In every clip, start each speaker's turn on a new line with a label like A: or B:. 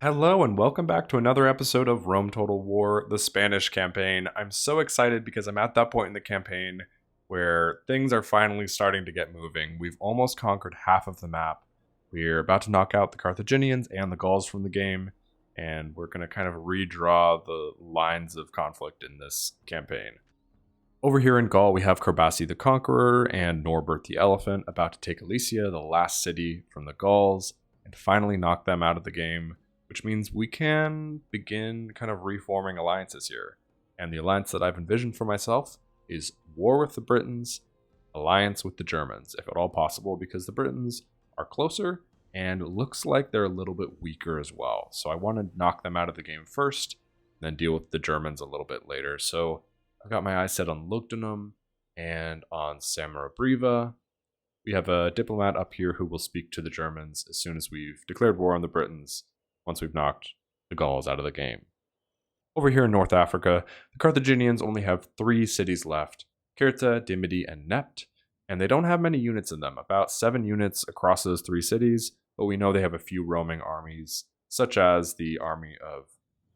A: Hello and welcome back to another episode of Rome Total War, the Spanish campaign. I'm so excited because I'm at that point in the campaign where things are finally starting to get moving. We've almost conquered half of the map. We're about to knock out the Carthaginians and the Gauls from the game, and we're going to kind of redraw the lines of conflict in this campaign. Over here in Gaul, we have Kerbasi the Conqueror and Norbert the Elephant about to take Alesia, the last city from the Gauls, and finally knock them out of the game, which means we can begin kind of reforming alliances here. And the alliance that I've envisioned for myself is war with the Britons, alliance with the Germans, if at all possible, because the Britons are closer and it looks like they're a little bit weaker as well. So I want to knock them out of the game first, then deal with the Germans a little bit later. So I've got my eyes set on Lugdunum and on Samarabriva. We have a diplomat up here who will speak to the Germans as soon as we've declared war on the Britons, once we've knocked the Gauls out of the game. Over here in North Africa, the Carthaginians only have 3 cities left, Crete, Dimity, and Nept, and they don't have many units in them, about 7 units across those 3 cities, but we know they have a few roaming armies, such as the army of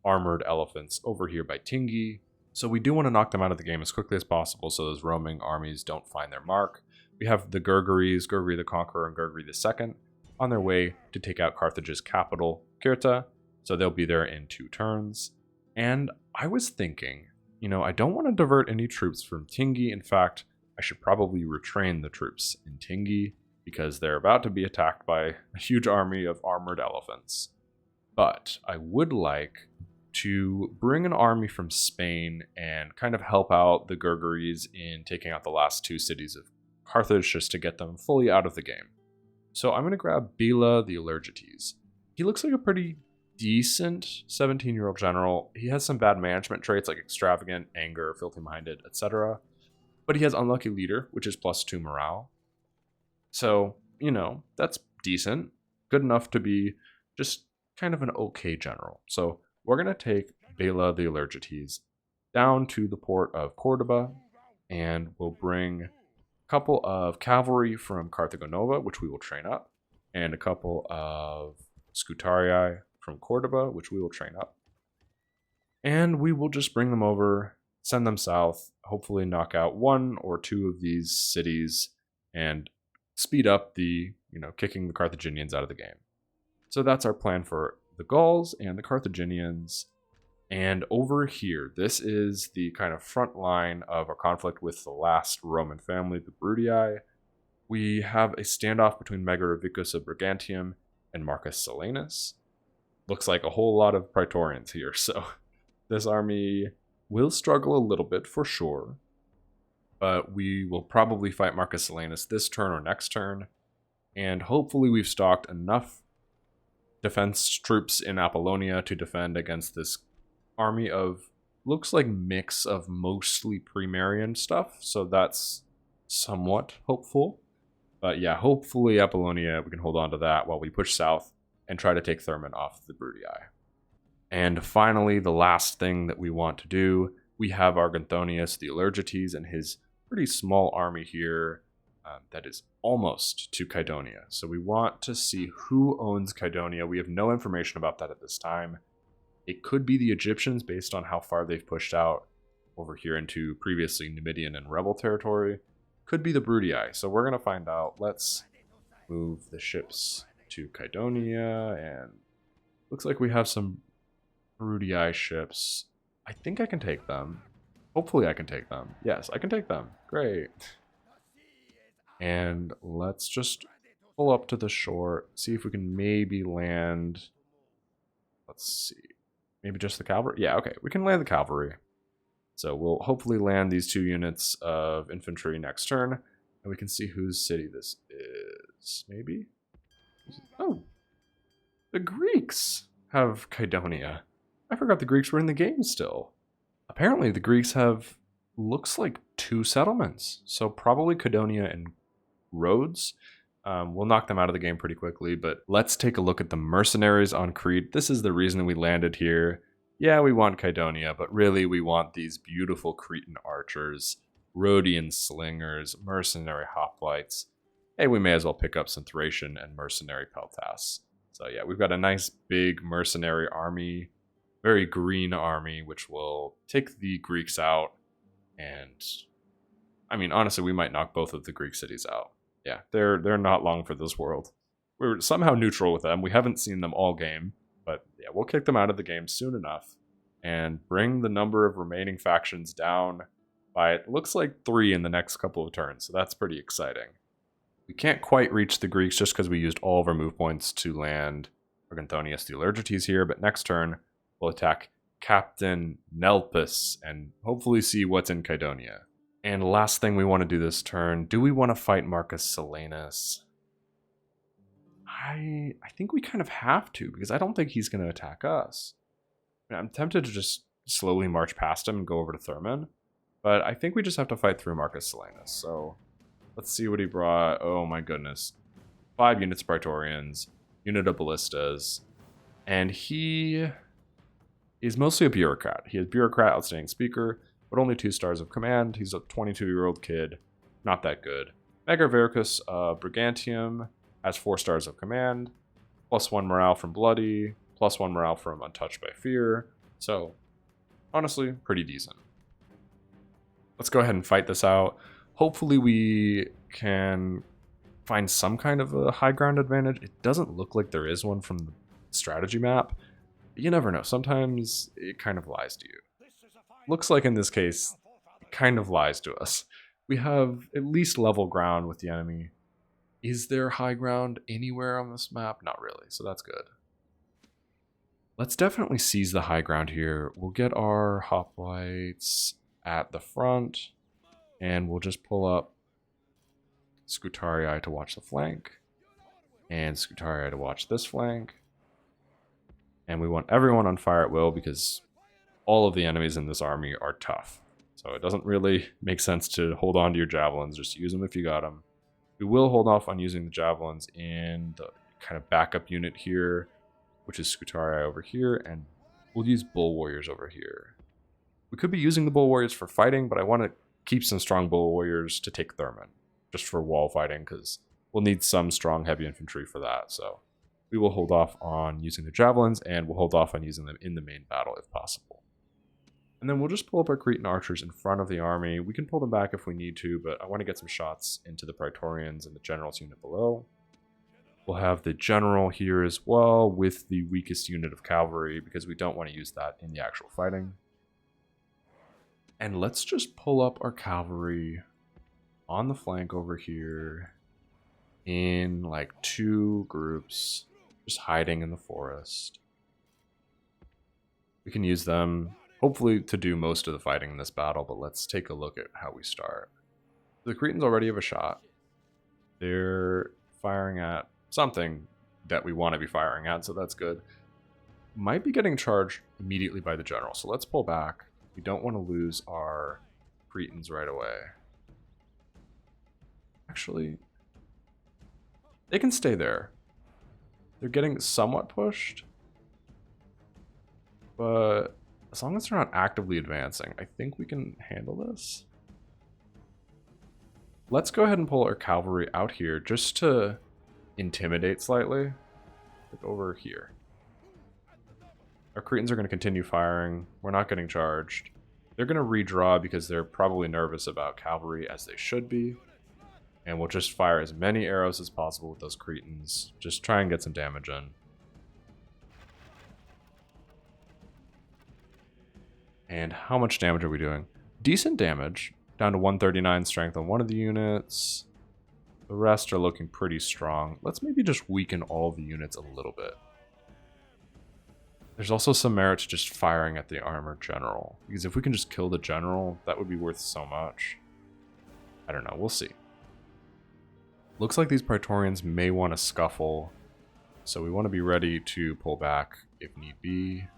A: armored elephants over here by Tingi. So we do want to knock them out of the game as quickly as possible so those roaming armies don't find their mark. We have the Gurguris, Gurguri the Conqueror and Gurguri II, on their way to take out Carthage's capital, Crete, so they'll be there in 2 turns. And I was thinking, I don't want to divert any troops from Tingi. In fact, I should probably retrain the troops in Tingi because they're about to be attacked by a huge army of armored elephants. But I would like to bring an army from Spain and kind of help out the Gurguris in taking out the last 2 cities of Carthage just to get them fully out of the game. So I'm going to grab Bila the Allergites. He looks like a pretty decent 17-year-old general. He has some bad management traits like extravagant, anger, filthy-minded, etc. But he has unlucky leader, which is +2 morale. So, that's decent. Good enough to be just kind of an okay general. So we're going to take Bela the Allergites down to the port of Cordoba, and we'll bring couple of cavalry from Carthaginova, which we will train up, and a couple of Scutarii from Cordoba, which we will train up. And we will just bring them over, send them south, hopefully knock out 1 or 2 of these cities, and speed up the, kicking the Carthaginians out of the game. So that's our plan for the Gauls and the Carthaginians. And over here, this is the kind of front line of our conflict with the last Roman family, the Brutii. We have a standoff between Megaravicos of Brigantium and Marcus Silanus. Looks like a whole lot of Praetorians here, so this army will struggle a little bit for sure. But we will probably fight Marcus Silanus this turn or next turn. And hopefully we've stocked enough defense troops in Apollonia to defend against this army of, looks like mix of mostly Primarian stuff, so that's somewhat hopeful. But yeah, hopefully Apollonia, we can hold on to that while we push south and try to take Thermon off the Brutii. And finally, the last thing that we want to do, we have Arganthonius the Allergites and his pretty small army here that is almost to Kydonia. So we want to see who owns Kydonia. We have no information about that at this time. It could be the Egyptians based on how far they've pushed out over here into previously Numidian and rebel territory. Could be the Brutii, so we're going to find out. Let's move the ships to Kydonia, and looks like we have some Brutii ships. I think I can take them. Hopefully I can take them. Yes, I can take them. Great. And let's just pull up to the shore, see if we can maybe land. Let's see. Maybe just the cavalry? Yeah, okay. We can land the cavalry. So we'll hopefully land these 2 units of infantry next turn. And we can see whose city this is. Maybe? Oh! The Greeks have Kydonia. I forgot the Greeks were in the game still. Apparently the Greeks have, looks like 2 settlements. So probably Kydonia and Rhodes. We'll knock them out of the game pretty quickly, but let's take a look at the mercenaries on Crete. This is the reason we landed here. Yeah, we want Kydonia, but really we want these beautiful Cretan archers, Rhodian slingers, mercenary hoplites. Hey, we may as well pick up some Thracian and mercenary peltasts. So yeah, we've got a nice big mercenary army, very green army, which will take the Greeks out. And I mean, honestly, we might knock both of the Greek cities out. Yeah, they're not long for this world. We're somehow neutral with them. We haven't seen them all game, but yeah, we'll kick them out of the game soon enough and bring the number of remaining factions down by, it looks like, 3 in the next couple of turns. So that's pretty exciting. We can't quite reach the Greeks just because we used all of our move points to land Brigantium Thealergites here, but next turn we'll attack Captain Nelpus and hopefully see what's in Kydonia. And last thing we want to do this turn, do we want to fight Marcus Silanus? I think we kind of have to, because I don't think he's going to attack us. I mean, I'm tempted to just slowly march past him and go over to Thermon, but I think we just have to fight through Marcus Silanus. So let's see what he brought. Oh my goodness. 5 units of Praetorians, unit of Ballistas, and he is mostly a bureaucrat. He has bureaucrat, outstanding speaker, but only 2 stars of command. He's a 22-year-old kid. Not that good. Megaravicos, Brigantium, has 4 stars of command, +1 morale from Bloody, +1 morale from Untouched by Fear. So, honestly, pretty decent. Let's go ahead and fight this out. Hopefully we can find some kind of a high ground advantage. It doesn't look like there is one from the strategy map. But you never know. Sometimes it kind of lies to you. Looks like in this case, it kind of lies to us. We have at least level ground with the enemy. Is there high ground anywhere on this map? Not really, so that's good. Let's definitely seize the high ground here. We'll get our hoplites at the front, and we'll just pull up Scutarii to watch the flank, and Scutarii to watch this flank. And we want everyone on fire at will because all of the enemies in this army are tough. So it doesn't really make sense to hold on to your javelins, just use them if you got them. We will hold off on using the javelins in the kind of backup unit here, which is Scutarii over here, and we'll use bull warriors over here. We could be using the bull warriors for fighting, but I want to keep some strong bull warriors to take Thermon, just for wall fighting, because we'll need some strong heavy infantry for that. So we will hold off on using the javelins, and we'll hold off on using them in the main battle if possible. And then we'll just pull up our Cretan Archers in front of the army. We can pull them back if we need to, but I want to get some shots into the Praetorians and the general's unit below. We'll have the general here as well with the weakest unit of cavalry because we don't want to use that in the actual fighting. And let's just pull up our cavalry on the flank over here in like 2 groups, just hiding in the forest. We can use them hopefully to do most of the fighting in this battle, but let's take a look at how we start. The Cretans already have a shot. They're firing at something that we want to be firing at, so that's good. Might be getting charged immediately by the general, so let's pull back. We don't want to lose our Cretans right away. Actually, they can stay there. They're getting somewhat pushed, but as long as they're not actively advancing, I think we can handle this. Let's go ahead and pull our cavalry out here just to intimidate slightly. Like over here. Our Cretans are going to continue firing. We're not getting charged. They're going to redraw because they're probably nervous about cavalry, as they should be. And we'll just fire as many arrows as possible with those Cretans. Just try and get some damage in. And how much damage are we doing? Decent damage. Down to 139 strength on one of the units. The rest are looking pretty strong. Let's maybe just weaken all the units a little bit. There's also some merit to just firing at the armored general. Because if we can just kill the general, that would be worth so much. I don't know. We'll see. Looks like these Praetorians may want to scuffle. So we want to be ready to pull back if need be.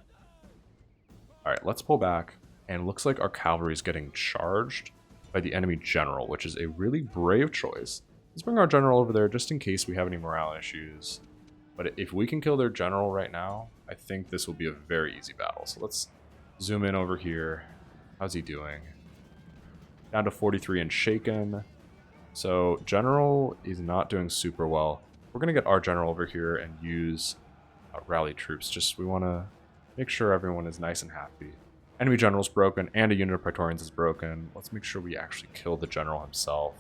A: Alright, let's pull back, and looks like our cavalry is getting charged by the enemy general, which is a really brave choice. Let's bring our general over there just in case we have any morale issues. But if we can kill their general right now, I think this will be a very easy battle. So let's zoom in over here. How's he doing? Down to 43 and shaken. So general is not doing super well. We're going to get our general over here and use rally troops. Just we want to make sure everyone is nice and happy. Enemy general's broken, and a unit of Praetorians is broken. Let's make sure we actually kill the general himself.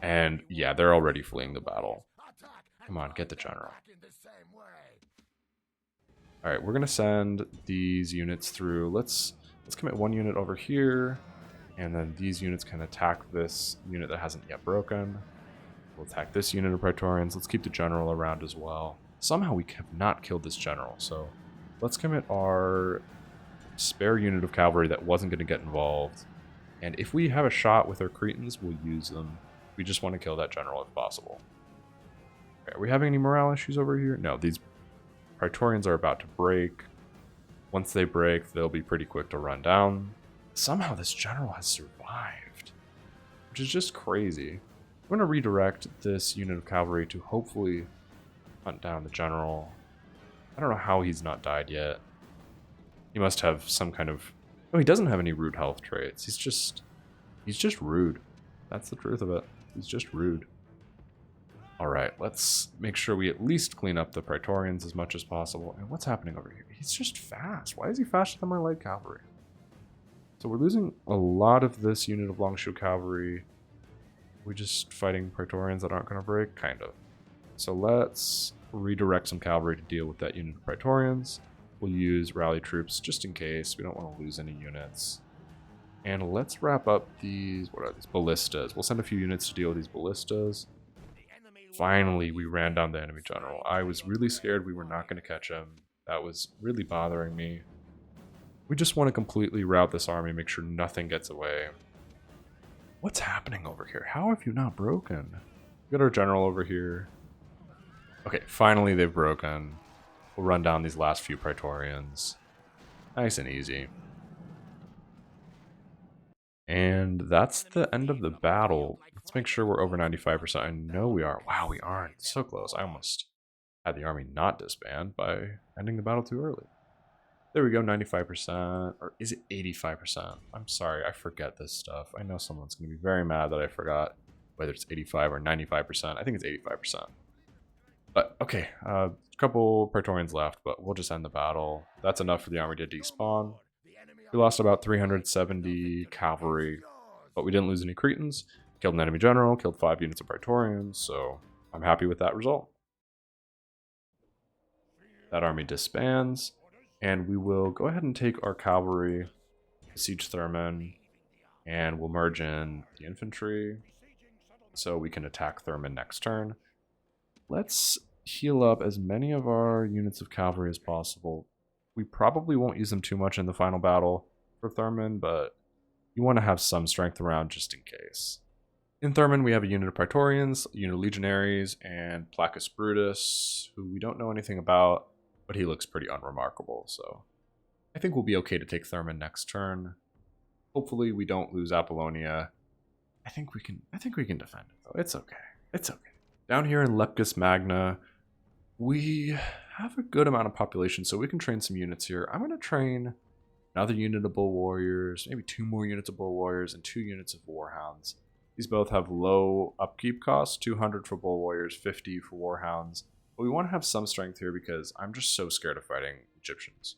A: And yeah, they're already fleeing the battle. Come on, get the general. Alright, we're going to send these units through. Let's commit one unit over here, and then these units can attack this unit that hasn't yet broken. We'll attack this unit of Praetorians. Let's keep the general around as well. Somehow we have not killed this general, so let's commit our spare unit of cavalry that wasn't going to get involved. And if we have a shot with our Cretans, we'll use them. We just want to kill that general if possible. Okay, are we having any morale issues over here? No, these Praetorians are about to break. Once they break, they'll be pretty quick to run down. Somehow this general has survived, which is just crazy. I'm going to redirect this unit of cavalry to hopefully hunt down the general. I don't know how he's not died yet. He must have some kind of... Oh, he doesn't have any rude health traits. He's just rude. That's the truth of it. He's just rude. Alright, let's make sure we at least clean up the Praetorians as much as possible. And what's happening over here? He's just fast. Why is he faster than my light cavalry? So we're losing a lot of this unit of longshield cavalry. We're just fighting Praetorians that aren't going to break? Kind of. So let's redirect some cavalry to deal with that unit of Praetorians. We'll use rally troops just in case. We don't want to lose any units. And let's wrap up these... What are these? Ballistas. We'll send a few units to deal with these ballistas. Finally, we ran down the enemy general. I was really scared we were not going to catch him. That was really bothering me. We just want to completely rout this army, make sure nothing gets away. What's happening over here? How have you not broken? We got our general over here. Okay, finally they've broken. We'll run down these last few Praetorians. Nice and easy. And that's the end of the battle. Let's make sure we're over 95%. I know we are. Wow, we aren't. So close. I almost had the army not disband by ending the battle too early. There we go, 95%. Or is it 85%? I'm sorry, I forget this stuff. I know someone's going to be very mad that I forgot whether it's 85 or 95%. I think it's 85%. But, okay, a couple Praetorians left, but we'll just end the battle. That's enough for the army to despawn. We lost about 370 cavalry, but we didn't lose any Cretans. Killed an enemy general, killed 5 units of Praetorians, so I'm happy with that result. That army disbands, and we will go ahead and take our cavalry, Siege Thermon, and we'll merge in the infantry so we can attack Thermon next turn. Let's heal up as many of our units of cavalry as possible. We probably won't use them too much in the final battle for Thermon, but you want to have some strength around just in case. In Thermon, we have a unit of Praetorians, a unit of Legionaries, and Placus Brutus, who we don't know anything about, but he looks pretty unremarkable, so I think we'll be okay to take Thermon next turn. Hopefully we don't lose Apollonia. I think we can defend it, though. It's okay. It's okay. Down here in Lepgus Magna, we have a good amount of population, so we can train some units here. I'm going to train another unit of Bull Warriors, maybe 2 more units of Bull Warriors, and 2 units of Warhounds. These both have low upkeep costs, 200 for Bull Warriors, 50 for Warhounds. But we want to have some strength here because I'm just so scared of fighting Egyptians.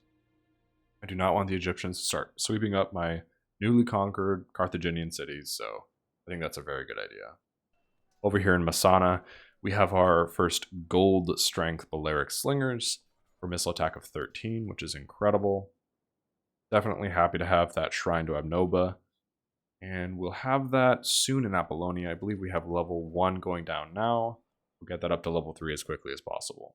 A: I do not want the Egyptians to start sweeping up my newly conquered Carthaginian cities, so I think that's a very good idea. Over here in Messana, we have our first gold strength Balearic Slingers for missile attack of 13, which is incredible. Definitely happy to have that Shrine to Abnoba. And we'll have that soon in Apollonia. I believe we have level 1 going down now. We'll get that up to level 3 as quickly as possible.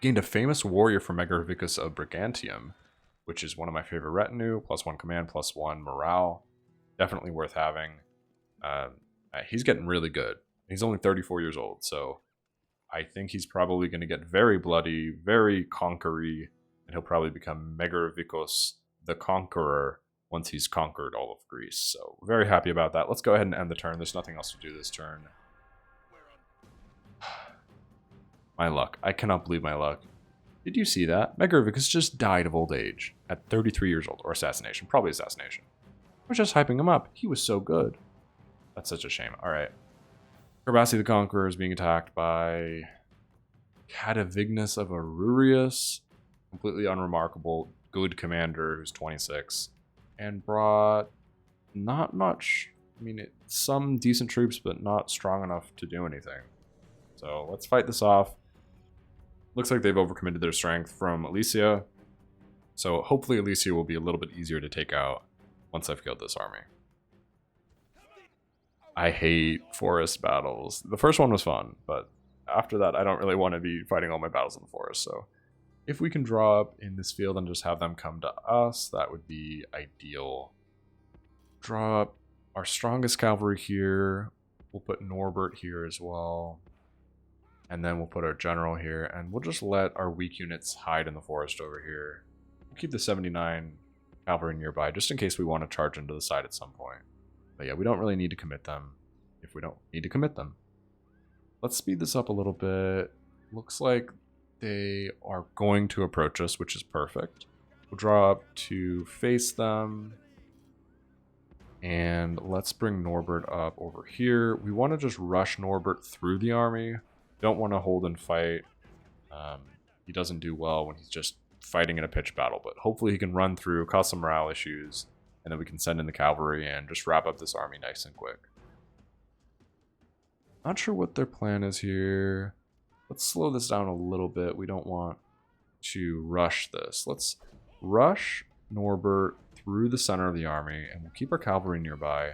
A: Gained a famous warrior from Megaravicos of Brigantium, which is one of my favorite retinue. +1 command, +1 morale. Definitely worth having. He's getting really good. He's only 34 years old, so I think he's probably going to get very bloody, very conquery, and he'll probably become Megaravicos the Conqueror once he's conquered all of Greece. So very happy about that. Let's go ahead and end the turn. There's nothing else to do this turn. My luck. I cannot believe my luck. Did you see that? Megaravicos just died of old age at 33 years old. Or assassination. Probably assassination. I was just hyping him up. He was so good. That's such a shame. Alright. Kerbasi the Conqueror is being attacked by Catavignus of Arurius, completely unremarkable, good commander who's 26, and brought not much. I mean, some decent troops, but not strong enough to do anything. So let's fight this off. Looks like they've overcommitted their strength from Alesia. So hopefully Alesia will be a little bit easier to take out once I've killed this army. I hate forest battles. The first one was fun, but after that I don't really want to be fighting all my battles in the forest. So if we can draw up in this field and just have them come to us, that would be ideal. Draw up our strongest cavalry here. We'll put Norbert here as well. And then we'll put our general here, and we'll just let our weak units hide in the forest over here. We'll keep the 79 cavalry nearby, just in case we want to charge into the side at some point. But yeah, we don't really need to commit them if we don't need to commit them. Let's speed this up a little bit. Looks like they are going to approach us, which is perfect. We'll draw up to face them. And let's bring Norbert up over here. We want to just rush Norbert through the army. Don't want to hold and fight. He doesn't do well when he's just fighting in a pitched battle, but hopefully he can run through, cause some morale issues, and then we can send in the cavalry and just wrap up this army nice and quick. Not sure what their plan is here. Let's slow this down a little bit. We don't want to rush this. Let's rush Norbert through the center of the army, and we'll keep our cavalry nearby.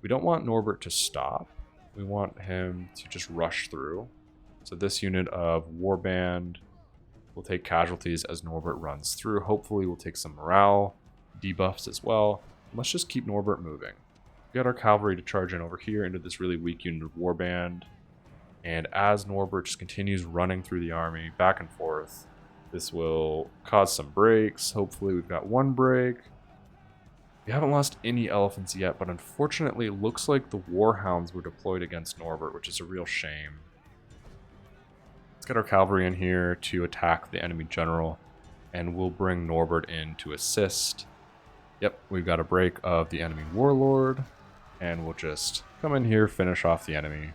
A: We don't want Norbert to stop. We want him to just rush through. So this unit of warband will take casualties as Norbert runs through. Hopefully we'll take some morale debuffs as well. Let's just keep Norbert moving. We got our cavalry to charge in over here into this really weak unit of warband. And as Norbert just continues running through the army back and forth, this will cause some breaks. Hopefully we've got one break. We haven't lost any elephants yet, but unfortunately it looks like the warhounds were deployed against Norbert, which is a real shame. Let's get our cavalry in here to attack the enemy general, and we'll bring Norbert in to assist. Yep, we've got a break of the enemy warlord, and we'll just come in here, finish off the enemy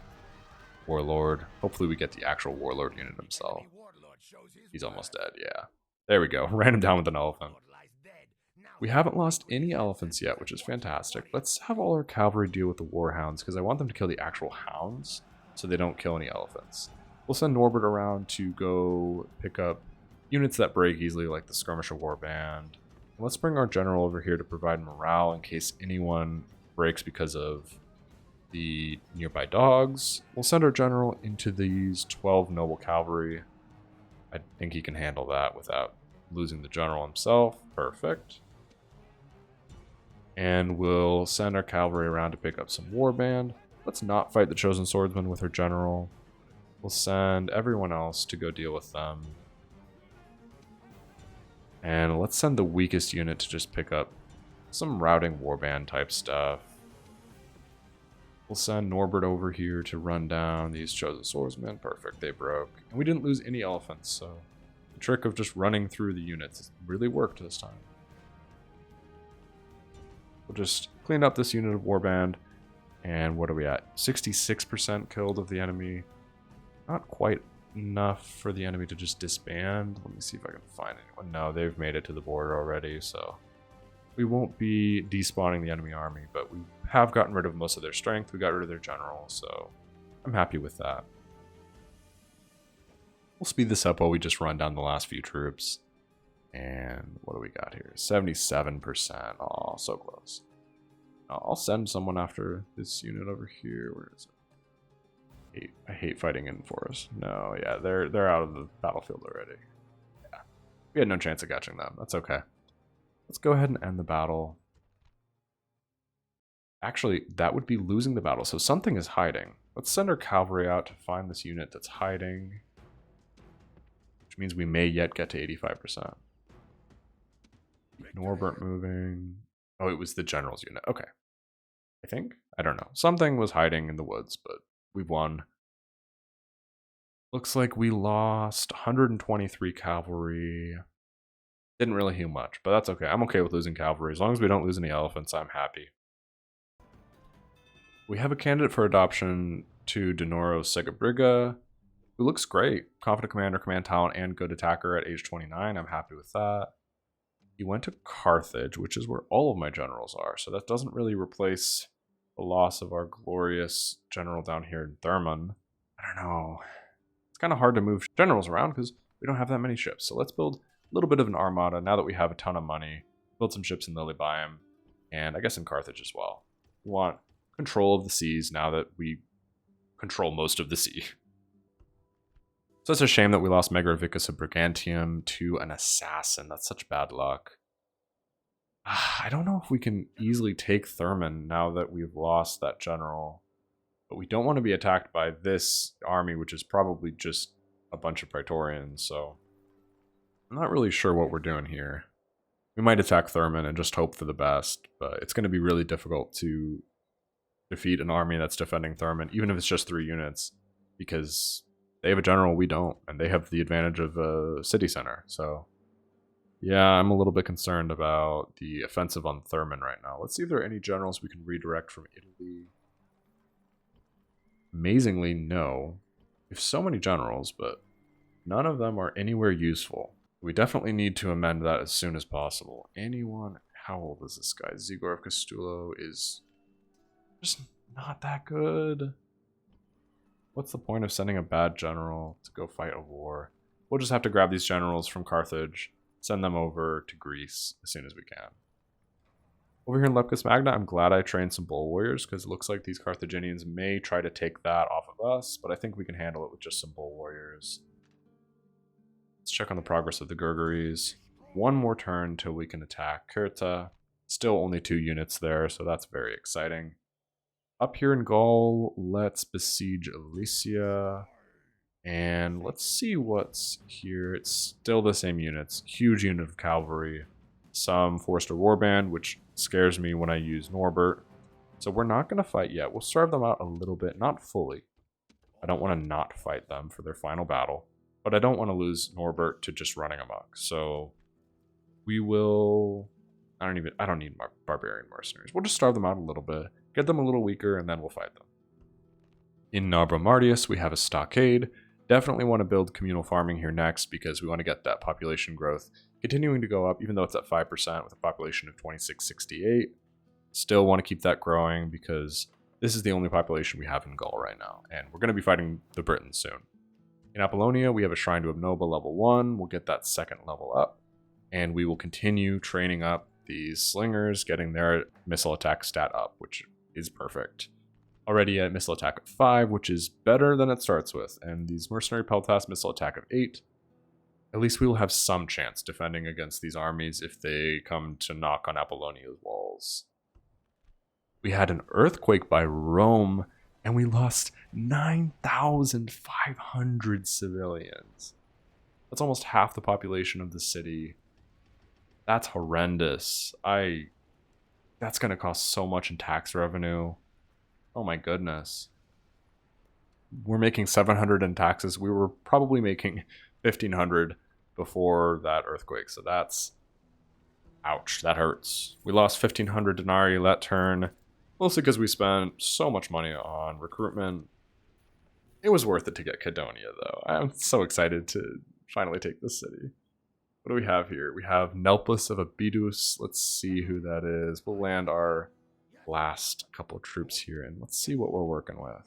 A: warlord. Hopefully we get the actual warlord unit himself. He's almost dead, yeah. There we go, ran him down with an elephant. We haven't lost any elephants yet, which is fantastic. Let's have all our cavalry deal with the warhounds, because I want them to kill the actual hounds, so they don't kill any elephants. We'll send Norbert around to go pick up units that break easily, like the skirmisher warband. Let's bring our general over here to provide morale in case anyone breaks because of the nearby dogs. We'll send our general into these 12 noble cavalry. I think he can handle that without losing the general himself. Perfect. And we'll send our cavalry around to pick up some warband. Let's not fight the chosen swordsman with our general. We'll send everyone else to go deal with them. And let's send the weakest unit to just pick up some routing warband type stuff. We'll send Norbert over here to run down these chosen swordsmen. Perfect, they broke. And we didn't lose any elephants, so the trick of just running through the units really worked this time. We'll just clean up this unit of warband. And what are we at? 66% killed of the enemy. Not quite enough for the enemy to just disband. Let me see if I can find anyone. No, they've made it to the border already, so we won't be despawning the enemy army, but we have gotten rid of most of their strength. We got rid of their general, so I'm happy with that. We'll speed this up while we just run down the last few troops. And what do we got here? 77%. Oh, so close. I'll send someone after this unit over here. Where is it? I hate fighting in forest. No, yeah, they're out of the battlefield already. Yeah, we had no chance of catching them. That's okay. Let's go ahead and end the battle. Actually, that would be losing the battle, so something is hiding. Let's send our cavalry out to find this unit that's hiding, which means we may yet get to 85%. Norbert moving. Oh, it was the general's unit. Okay. I think? I don't know. Something was hiding in the woods, but we've won. Looks like we lost 123 cavalry. Didn't really heal much, but that's okay. I'm okay with losing cavalry. As long as we don't lose any elephants, I'm happy. We have a candidate for adoption to Denoro Segabriga. who looks great. Confident commander, command talent, and good attacker at age 29. I'm happy with that. He went to Carthage, which is where all of my generals are. So that doesn't really replace the loss of our glorious general down here in Thermon. I don't know. It's kind of hard to move generals around because we don't have that many ships. So let's build a little bit of an armada now that we have a ton of money. Build some ships in Lilybaeum, and I guess in Carthage as well. We want control of the seas now that we control most of the sea. So it's a shame that we lost Megaravicos of Brigantium to an assassin. That's such bad luck. I don't know if we can easily take Thermon now that we've lost that general. But we don't want to be attacked by this army, which is probably just a bunch of Praetorians. So I'm not really sure what we're doing here. We might attack Thermon and just hope for the best. But it's going to be really difficult to defeat an army that's defending Thermon, even if it's just 3 units. Because they have a general, we don't, and they have the advantage of a city center. So, yeah, I'm a little bit concerned about the offensive on Thermon right now. Let's see if there are any generals we can redirect from Italy. Amazingly, no. We have so many generals, but none of them are anywhere useful. We definitely need to amend that as soon as possible. Anyone? How old is this guy? Zigor of Castulo is just not that good. What's the point of sending a bad general to go fight a war? We'll just have to grab these generals from Carthage, send them over to Greece as soon as we can. Over here in Leptis Magna, I'm glad I trained some bull warriors because it looks like these Carthaginians may try to take that off of us, but I think we can handle it with just some bull warriors. Let's check on the progress of the Gurgares. One more turn until we can attack Crete. Still only 2 units there, so that's very exciting. Up here in Gaul, let's besiege Elysia. And let's see what's here. It's still the same units. Huge unit of cavalry. Some Forester Warband, which scares me when I use Norbert. So we're not going to fight yet. We'll starve them out a little bit, not fully. I don't want to not fight them for their final battle. But I don't want to lose Norbert to just running amok. So we will... I don't need barbarian mercenaries. We'll just starve them out a little bit. Get them a little weaker, and then we'll fight them. In Nabra Martius, we have a stockade. Definitely want to build communal farming here next because we want to get that population growth continuing to go up, even though it's at 5% with a population of 2668. Still want to keep that growing because this is the only population we have in Gaul right now, and we're going to be fighting the Britons soon. In Apollonia, we have a Shrine to Obnoba level 1. We'll get that 2nd level up, and we will continue training up these slingers, getting their missile attack stat up, which is perfect. Already at missile attack of 5, which is better than it starts with, and these mercenary peltas missile attack of 8. At least we will have some chance defending against these armies if they come to knock on Apollonia's walls. We had an earthquake by Rome, and we lost 9,500 civilians. That's almost half the population of the city. That's horrendous. That's going to cost so much in tax revenue. Oh my goodness. We're making 700 in taxes. We were probably making 1,500 before that earthquake. So that's... ouch, that hurts. We lost 1,500 denarii that turn. Mostly because we spent so much money on recruitment. It was worth it to get Kydonia, though. I'm so excited to finally take this city. What do we have here? We have Nelpus of Abidus. Let's see who that is. We'll land our last couple of troops here, and let's see what we're working with.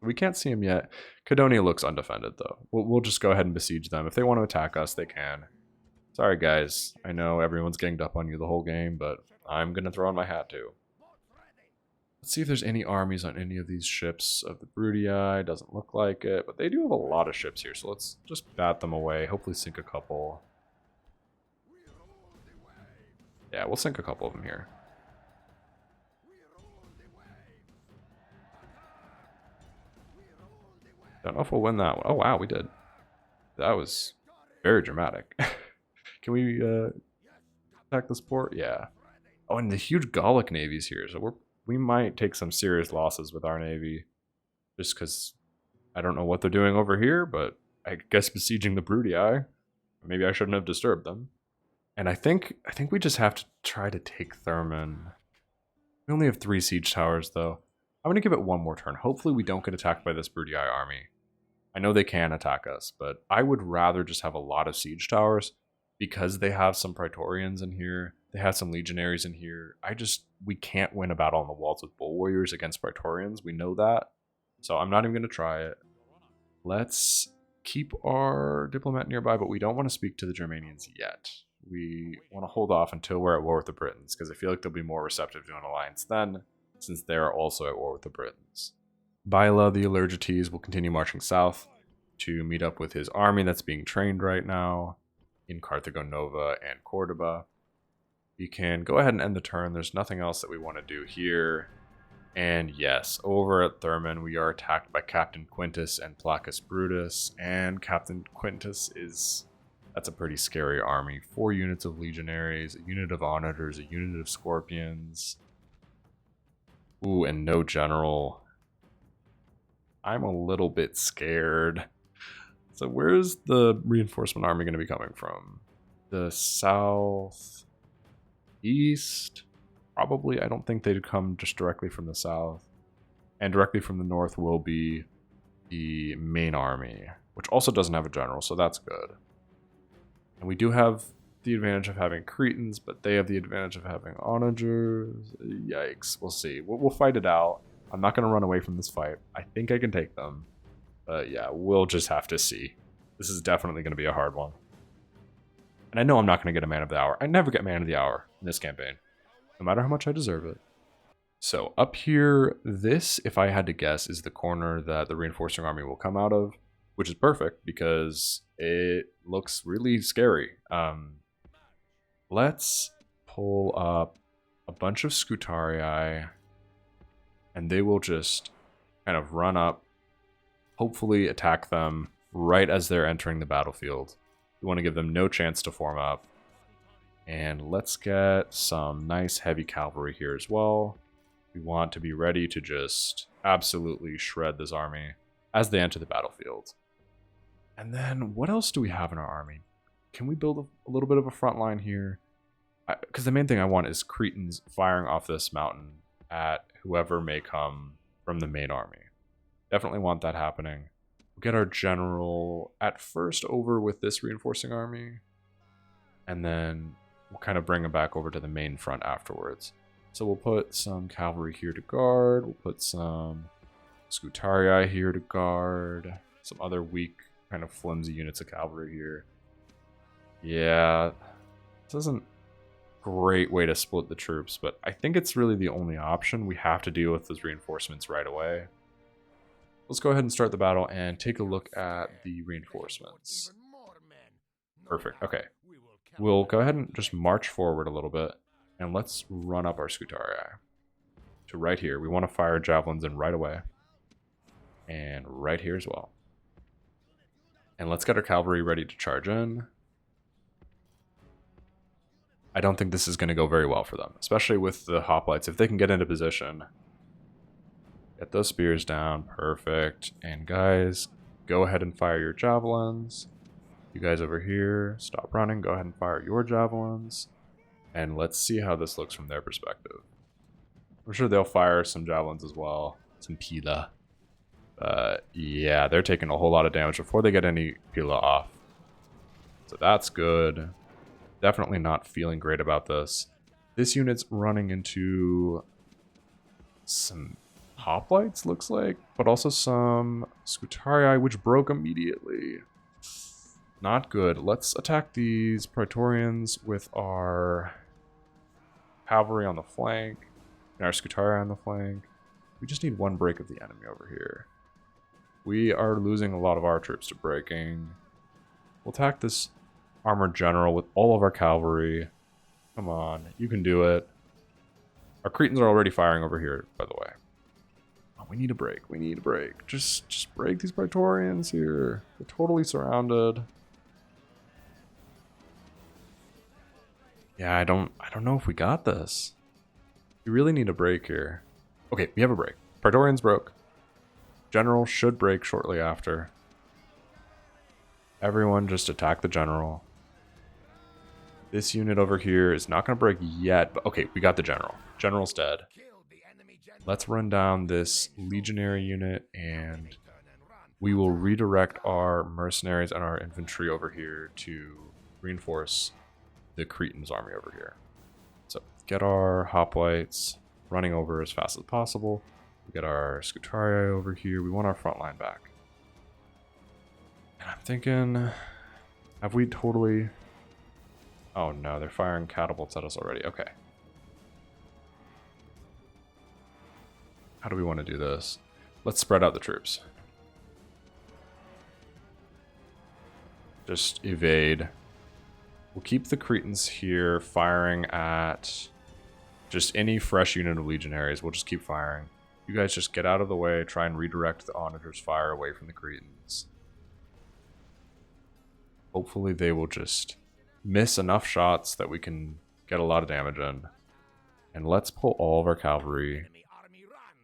A: We can't see him yet. Kydonia looks undefended, though. We'll just go ahead and besiege them. If they want to attack us, they can. Sorry, guys. I know everyone's ganged up on you the whole game, but I'm going to throw in my hat, too. Let's see if there's any armies on any of these ships of the Brutii. Doesn't look like it, but they do have a lot of ships here, so let's just bat them away. Hopefully sink a couple. Yeah, we'll sink a couple of them here. Don't know if we'll win that one. Oh, wow, we did. That was very dramatic. Can we attack this port? Yeah. Oh, and the huge Gallic navies here, so we might take some serious losses with our navy. Just because I don't know what they're doing over here, but I guess besieging the Brutii. Maybe I shouldn't have disturbed them. And I think we just have to try to take Thermon. We only have 3 siege towers, though. I'm going to give it one more turn. Hopefully we don't get attacked by this Brutii army. I know they can attack us, but I would rather just have a lot of siege towers because they have some Praetorians in here. They have some legionaries in here. We can't win a battle on the walls with bull warriors against Praetorians. We know that. So I'm not even going to try it. Let's keep our diplomat nearby, but we don't want to speak to the Germanians yet. We want to hold off until we're at war with the Britons, because I feel like they'll be more receptive to an alliance then, since they're also at war with the Britons. Bila, the Allergites, will continue marching south to meet up with his army that's being trained right now in Carthago Nova and Cordoba. We can go ahead and end the turn. There's nothing else that we want to do here. And yes, over at Thermon, we are attacked by Captain Quintus and Placus Brutus. And Captain Quintus that's a pretty scary army. 4 units of legionaries, a unit of onagers, a unit of scorpions. Ooh, and no general. I'm a little bit scared. So where's the reinforcement army going to be coming from? The south east? Probably. I don't think they'd come just directly from the south. And directly from the north will be the main army, which also doesn't have a general, so that's good. And we do have the advantage of having Cretans, but they have the advantage of having onagers. Yikes. We'll see. We'll fight it out. I'm not going to run away from this fight. I think I can take them. But yeah, we'll just have to see. This is definitely going to be a hard one. And I know I'm not going to get a man of the hour. I never get man of the hour in this campaign, no matter how much I deserve it. So up here, this, if I had to guess, is the corner that the reinforcing army will come out of, which is perfect because it looks really scary. Let's pull up a bunch of Scutarii, and they will just kind of run up, hopefully attack them right as they're entering the battlefield. We want to give them no chance to form up. And let's get some nice heavy cavalry here as well. We want to be ready to just absolutely shred this army as they enter the battlefield. And then what else do we have in our army? Can we build a little bit of a front line here? Because the main thing I want is Cretans firing off this mountain at whoever may come from the main army. Definitely want that happening. We'll get our general at first over with this reinforcing army. And then we'll kind of bring him back over to the main front afterwards. So we'll put some cavalry here to guard. We'll put some Scutarii here to guard. Some other weak, kind of flimsy units of cavalry here. Yeah, this isn't a great way to split the troops, but I think it's really the only option. We have to deal with those reinforcements right away. Let's go ahead and start the battle and take a look at the reinforcements. Perfect, okay. We'll go ahead and just march forward a little bit, and let's run up our Scutarii to right here. We want to fire javelins in right away, and right here as well. And let's get our cavalry ready to charge in. I don't think this is going to go very well for them, especially with the hoplites. If they can get into position, get those spears down, perfect. And guys, go ahead and fire your javelins. You guys over here, stop running, go ahead and fire your javelins. And let's see how this looks from their perspective. I'm sure they'll fire some javelins as well, some pila. Yeah, they're taking a whole lot of damage before they get any pila off. So that's good. Definitely not feeling great about this. This unit's running into some hoplites, looks like, but also some Scutarii, which broke immediately. Not good. Let's attack these Praetorians with our cavalry on the flank and our Scutarii on the flank. We just need one break of the enemy over here. We are losing a lot of our troops to breaking. We'll attack this armored general with all of our cavalry. Come on, you can do it. Our Cretans are already firing over here, by the way. Oh, we need a break. We need a break. Just break these Praetorians here. They're totally surrounded. Yeah, I don't know if we got this. We really need a break here. Okay, we have a break. Praetorians broke. General should break shortly after. Everyone just attack the general. This unit over here is not going to break yet, but okay, we got the general. General's dead. Let's run down this legionary unit and we will redirect our mercenaries and our infantry over here to reinforce the Cretans' army over here. So get our hoplites running over as fast as possible. We get our Scutarii over here. We want our front line back. And I'm thinking, have we totally... Oh no, they're firing catapults at us already. Okay. How do we want to do this? Let's spread out the troops. Just evade. We'll keep the Cretans here firing at just any fresh unit of legionaries. We'll just keep firing. You guys just get out of the way, try and redirect the onagers' fire away from the Cretans. Hopefully they will just miss enough shots that we can get a lot of damage in. And let's pull all of our cavalry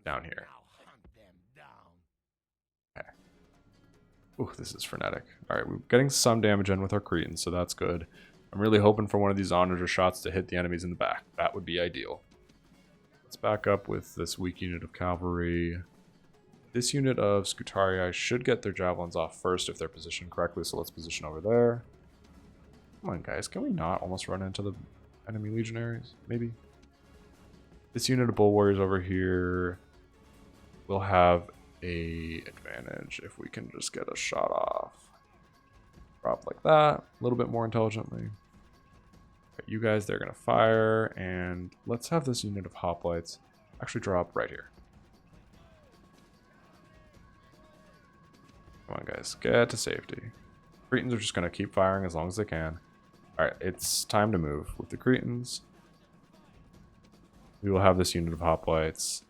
A: down here. Okay. Ooh, this is frenetic. Alright, we're getting some damage in with our Cretans, so that's good. I'm really hoping for one of these onager shots to hit the enemies in the back. That would be ideal. Let's back up with this weak unit of cavalry. This unit of Scutarii should get their javelins off first if they're positioned correctly, so let's position over there. Come on, guys. Can we not almost run into the enemy legionaries? Maybe. This unit of bull warriors over here will have a advantage if we can just get a shot off. Drop like that, a little bit more intelligently. Okay, you guys, they're going to fire, and let's have this unit of hoplites actually drop right here. Come on, guys, get to safety. Cretans are just going to keep firing as long as they can. Alright, it's time to move. With the Cretans, we will have this unit of hoplites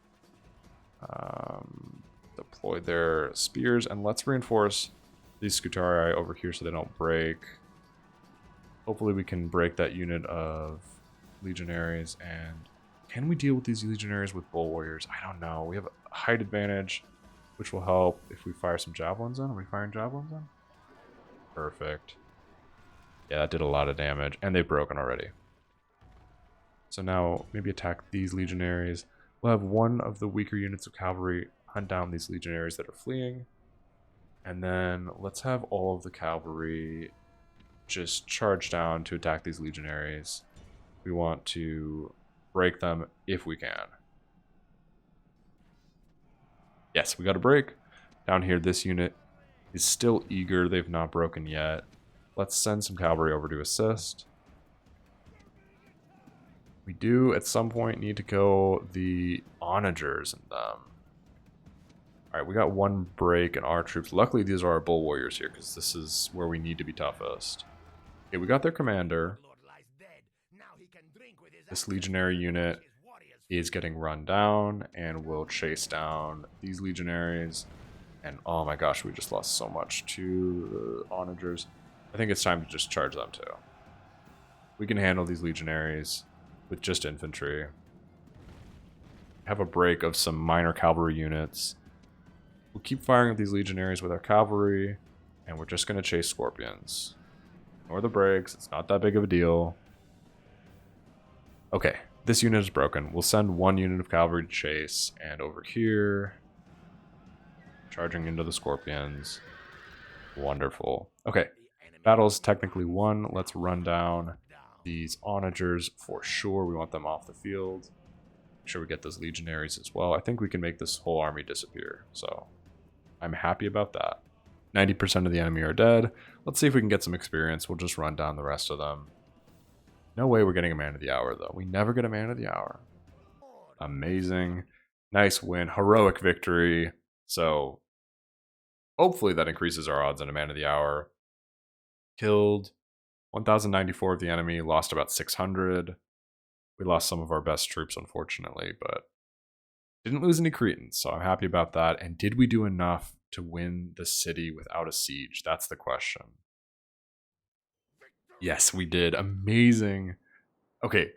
A: deploy their spears, and let's reinforce these Scutarii over here so they don't break. Hopefully we can break that unit of legionaries. And can we deal with these legionaries with bull warriors? I don't know. We have a height advantage, which will help if we fire some javelins in. Are we firing javelins in? Perfect. Yeah, that did a lot of damage, and they've broken already. So now maybe attack these legionaries. We'll have one of the weaker units of cavalry hunt down these legionaries that are fleeing. And then let's have all of the cavalry just charge down to attack these legionaries. We want to break them if we can. Yes, we got a break. Down here, this unit is still eager. They've not broken yet. Let's send some cavalry over to assist. We do, at some point, need to go the onagers in them. Alright, we got one break in our troops. Luckily, these are our bull warriors here, because this is where we need to be toughest. Okay, we got their commander. This legionary unit is getting run down, and we'll chase down these legionaries. And oh my gosh, we just lost so much to the onagers. I think it's time to just charge them too. We can handle these legionaries with just infantry. Have a break of some minor cavalry units. We'll keep firing at these legionaries with our cavalry, and we're just going to chase scorpions. Ignore the breaks, it's not that big of a deal. Okay, this unit is broken. We'll send one unit of cavalry to chase, and over here, charging into the scorpions. Wonderful. Okay, battle's technically won. Let's run down these onagers for sure. We want them off the field. Make sure we get those legionaries as well. I think we can make this whole army disappear, so I'm happy about that. 90% of the enemy are dead. Let's see if we can get some experience. We'll just run down the rest of them. No way we're getting a man of the hour, though. We never get a man of the hour. Amazing. Nice win. Heroic victory. So hopefully that increases our odds on a man of the hour. Killed 1,094 of the enemy. Lost about 600. We lost some of our best troops, unfortunately, but didn't lose any Cretans, so I'm happy about that. And did we do enough to win the city without a siege? That's the question. Yes, we did. Amazing. Okay,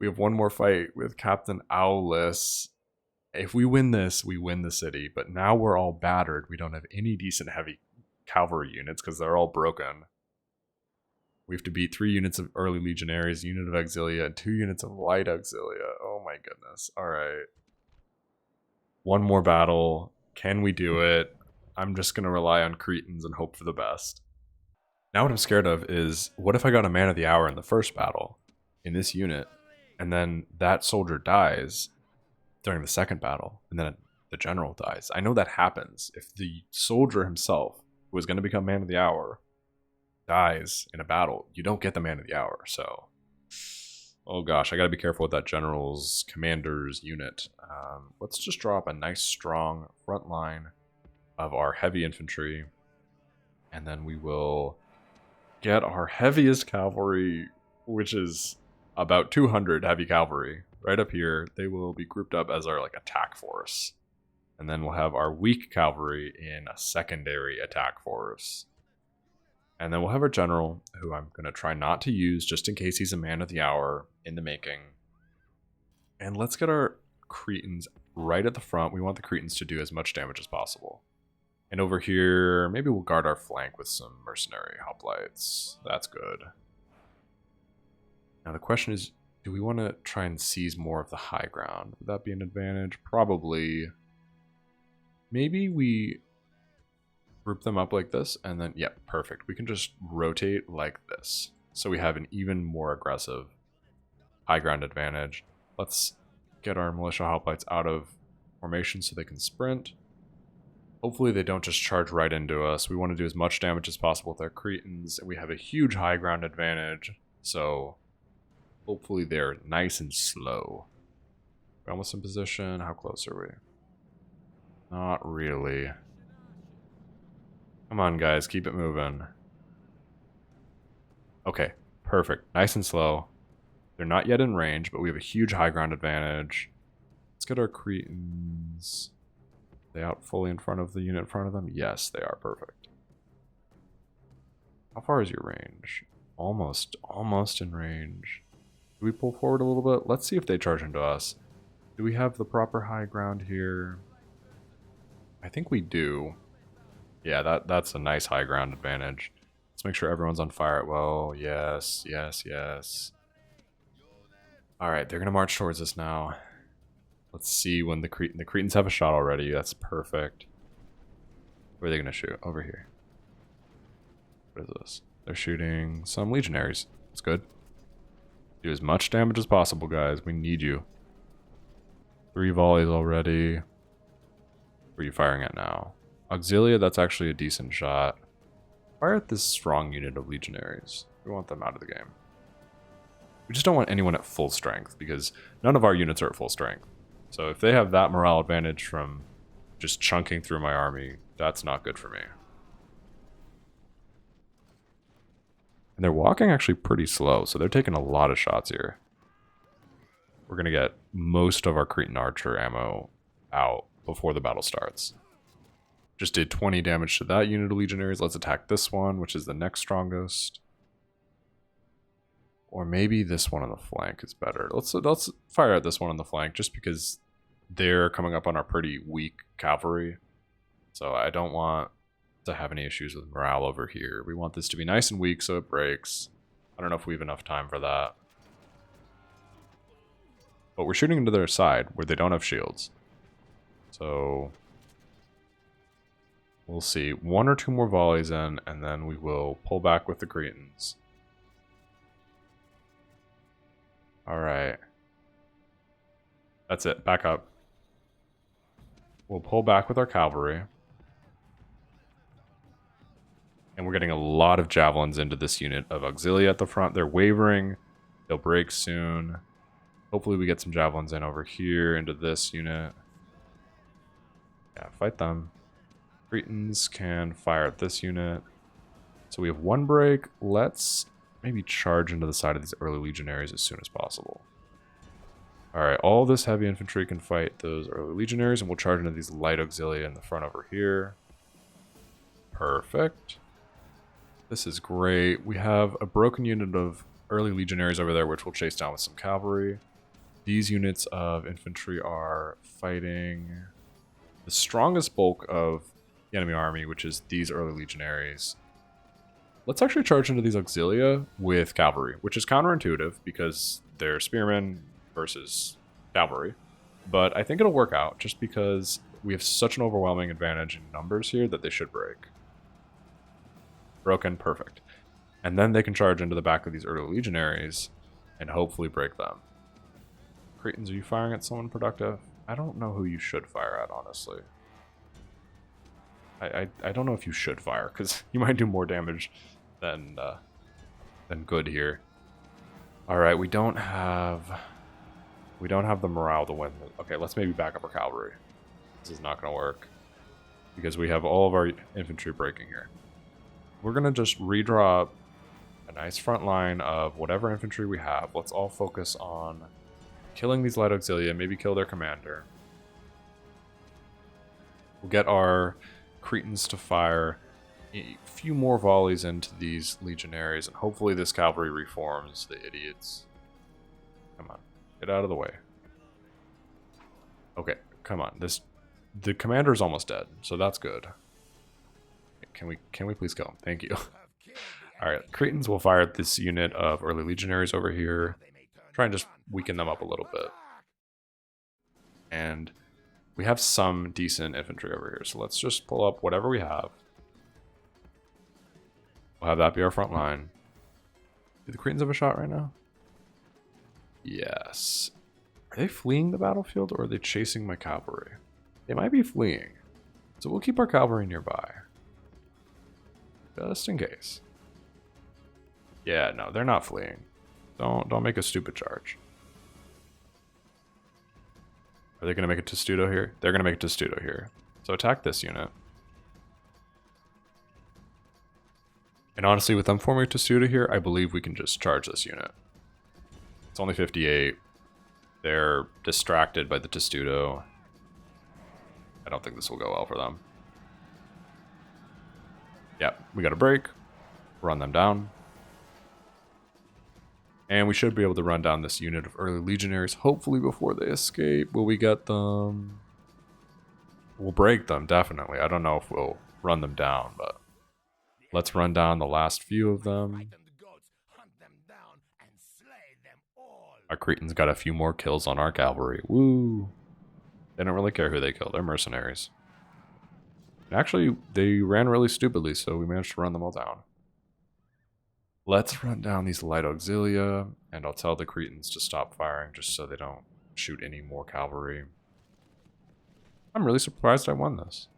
A: we have one more fight with Captain Aulus. If we win this, we win the city. But now we're all battered. We don't have any decent heavy cavalry units because they're all broken. We have to beat 3 units of early legionaries, a unit of auxilia, and 2 units of light auxilia. Oh my goodness. All right. One more battle. Can we do it? I'm just going to rely on Cretans and hope for the best. Now what I'm scared of is, what if I got a man of the hour in the first battle in this unit, and then that soldier dies during the second battle, and then the general dies? I know that happens. If the soldier himself, who is going to become man of the hour, dies in a battle, you don't get the man of the hour. So, oh gosh, I gotta be careful with that general's commander's unit. Let's just draw up a nice strong front line of our heavy infantry, and then we will get our heaviest cavalry, which is about 200 heavy cavalry right up here. They will be grouped up as our like attack force, and then we'll have our weak cavalry in a secondary attack force. And then we'll have our general, who I'm going to try not to use just in case he's a man of the hour in the making. And let's get our Cretans right at the front. We want the Cretans to do as much damage as possible. And over here, maybe we'll guard our flank with some mercenary hoplites. That's good. Now the question is, do we want to try and seize more of the high ground? Would that be an advantage? Probably. Maybe we group them up like this, and then, yeah, perfect. We can just rotate like this. So we have an even more aggressive high ground advantage. Let's get our militia hoplites out of formation so they can sprint. Hopefully they don't just charge right into us. We want to do as much damage as possible with our Cretans. We have a huge high ground advantage, so hopefully they're nice and slow. We're almost in position. How close are we? Not really. Come on, guys, keep it moving. Okay, perfect. Nice and slow. They're not yet in range, but we have a huge high ground advantage. Let's get our Cretans. Are they out fully in front of the unit in front of them? Yes, they are. Perfect. How far is your range? Almost in range. Do we pull forward a little bit? Let's see if they charge into us. Do we have the proper high ground here? I think we do. Yeah, that's a nice high ground advantage. Let's make sure everyone's on fire at well. Yes, yes, yes. Alright, they're going to march towards us now. Let's see when the Cretans have a shot already. That's perfect. Where are they going to shoot? Over here. What is this? They're shooting some legionaries. That's good. Do as much damage as possible, guys. We need you. 3 volleys already. Where are you firing at now? Auxilia, that's actually a decent shot. Fire at this strong unit of legionaries. We want them out of the game. We just don't want anyone at full strength, because none of our units are at full strength. So if they have that morale advantage from just chunking through my army, that's not good for me. And they're walking actually pretty slow, so they're taking a lot of shots here. We're going to get most of our Cretan Archer ammo out before the battle starts. Just did 20 damage to that unit of legionaries. Let's attack this one, which is the next strongest. Or maybe this one on the flank is better. Let's fire at this one on the flank, just because they're coming up on our pretty weak cavalry. So I don't want to have any issues with morale over here. We want this to be nice and weak so it breaks. I don't know if we have enough time for that. But we're shooting into their side where they don't have shields. So we'll see. 1 or 2 more volleys in, and then we will pull back with the Cretans. Alright. That's it. Back up. We'll pull back with our cavalry. And we're getting a lot of javelins into this unit of Auxilia at the front. They're wavering. They'll break soon. Hopefully we get some javelins in over here into this unit. Yeah, fight them. Cretans can fire at this unit. So we have 1 break. Let's maybe charge into the side of these early legionaries as soon as possible. Alright, all this heavy infantry can fight those early legionaries, and we'll charge into these light auxilia in the front over here. Perfect. This is great. We have a broken unit of early legionaries over there, which we'll chase down with some cavalry. These units of infantry are fighting the strongest bulk of the enemy army, which is these early legionaries. Let's actually charge into these auxilia with cavalry, which is counterintuitive because they're spearmen versus cavalry. But I think it'll work out just because we have such an overwhelming advantage in numbers here that they should break. Broken, perfect. And then they can charge into the back of these early legionaries and hopefully break them. Cretans, are you firing at someone productive? I don't know who you should fire at, honestly. I don't know if you should fire, because you might do more damage than good here. Alright, we don't have the morale to win. Okay, let's maybe back up our cavalry. This is not going to work, because we have all of our infantry breaking here. We're going to just redraw a nice front line of whatever infantry we have. Let's all focus on killing these light auxilia, maybe kill their commander. We'll get our Cretans to fire a few more volleys into these legionaries, and hopefully this cavalry reforms the idiots. Come on, get out of the way. Okay, come on. The commander is almost dead, so that's good. Can we please kill him? Thank you. All right, Cretans will fire at this unit of early legionaries over here. Try and just weaken them up a little bit. And we have some decent infantry over here, so let's just pull up whatever we have. We'll have that be our front line. Do the Cretans have a shot right now? Yes. Are they fleeing the battlefield, or are they chasing my cavalry? They might be fleeing, so we'll keep our cavalry nearby. Just in case. Yeah, no, they're not fleeing. Don't make a stupid charge. Are they going to make it to Testudo here? They're going to make it to Testudo here. So attack this unit. And honestly, with them forming Testudo here, I believe we can just charge this unit. It's only 58. They're distracted by the Testudo. I don't think this will go well for them. Yep, we got a break. Run them down. And we should be able to run down this unit of early legionaries, hopefully before they escape. Will we get them? We'll break them, definitely. I don't know if we'll run them down, but let's run down the last few of them. Our Cretans got a few more kills on our cavalry. Woo! They don't really care who they kill. They're mercenaries. And actually, they ran really stupidly, so we managed to run them all down. Let's run down these light auxilia, and I'll tell the Cretans to stop firing just so they don't shoot any more cavalry. I'm really surprised I won this.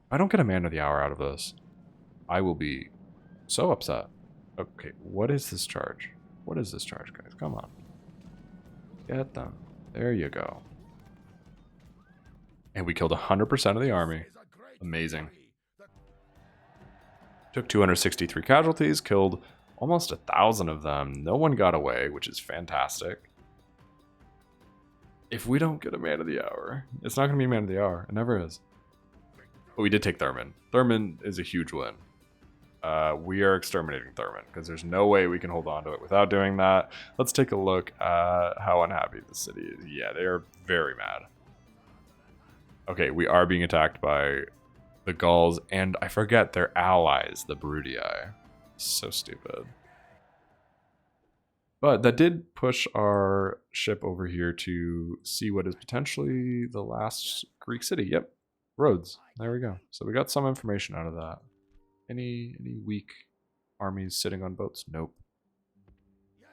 A: If I don't get a man of the hour out of this, I will be so upset. Okay, what is this charge? What is this charge, guys? Come on. Get them. There you go. And we killed 100% of the army. Amazing. Took 263 casualties, killed almost 1,000 of them. No one got away, which is fantastic. If we don't get a man of the hour, it's not going to be a man of the hour. It never is. But we did take Thermon. Thermon is a huge win. We are exterminating Thermon because there's no way we can hold on to it without doing that. Let's take a look at how unhappy the city is. Yeah, they are very mad. Okay, we are being attacked by the Gauls, and I forget their allies, the Brutii. So stupid. But that did push our ship over here to see what is potentially the last Greek city. Yep, Rhodes. There we go. So we got some information out of that. Any weak armies sitting on boats? Nope.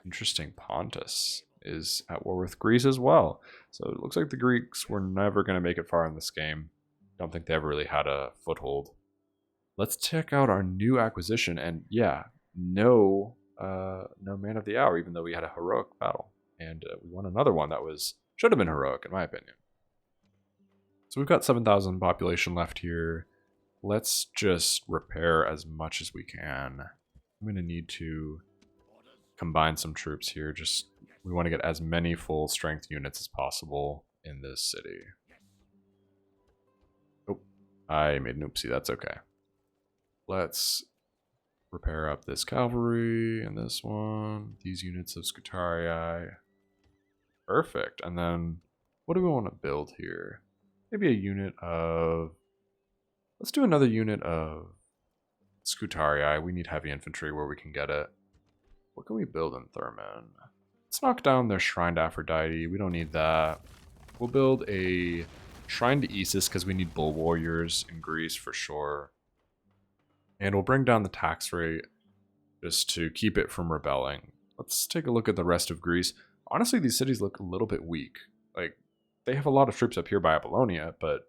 A: Interesting. Pontus is at war with Greece as well. So it looks like the Greeks were never going to make it far in this game. Don't think they ever really had a foothold. Let's check out our new acquisition, and yeah, no man of the hour, even though we had a heroic battle, and we won another one that should have been heroic in my opinion. So we've got 7,000 population left here. Let's just repair as much as we can. I'm going to need to combine some troops here. We want to get as many full strength units as possible in this city. Oh, I made an oopsie. That's okay. Let's repair up this cavalry and this one. These units of Scutarii. Perfect. And then what do we want to build here? Maybe a unit of... Let's do another unit of Scutarii. We need heavy infantry where we can get it. What can we build in Thermon? Let's knock down their Shrine to Aphrodite. We don't need that. We'll build a shrine to Isis because we need bull warriors in Greece for sure. And we'll bring down the tax rate just to keep it from rebelling. Let's take a look at the rest of Greece. Honestly, these cities look a little bit weak. Like, they have a lot of troops up here by Apollonia, but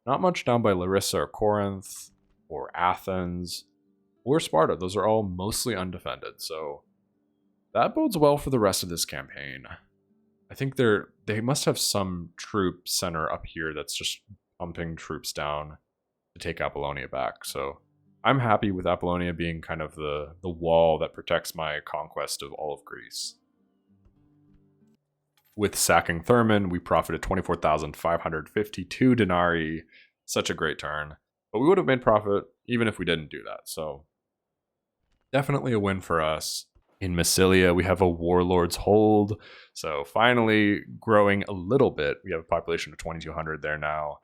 A: not much down by Larissa or Corinth or Athens or Sparta. Those are all mostly undefended, so that bodes well for the rest of this campaign. I think they must have some troop center up here that's just pumping troops down to take Apollonia back. So I'm happy with Apollonia being kind of the wall that protects my conquest of all of Greece. With sacking Thermon, we profited 24,552 denarii. Such a great turn. But we would have made profit even if we didn't do that. So definitely a win for us. In Massilia, we have a warlord's hold. So finally growing a little bit. We have a population of 2,200 there now.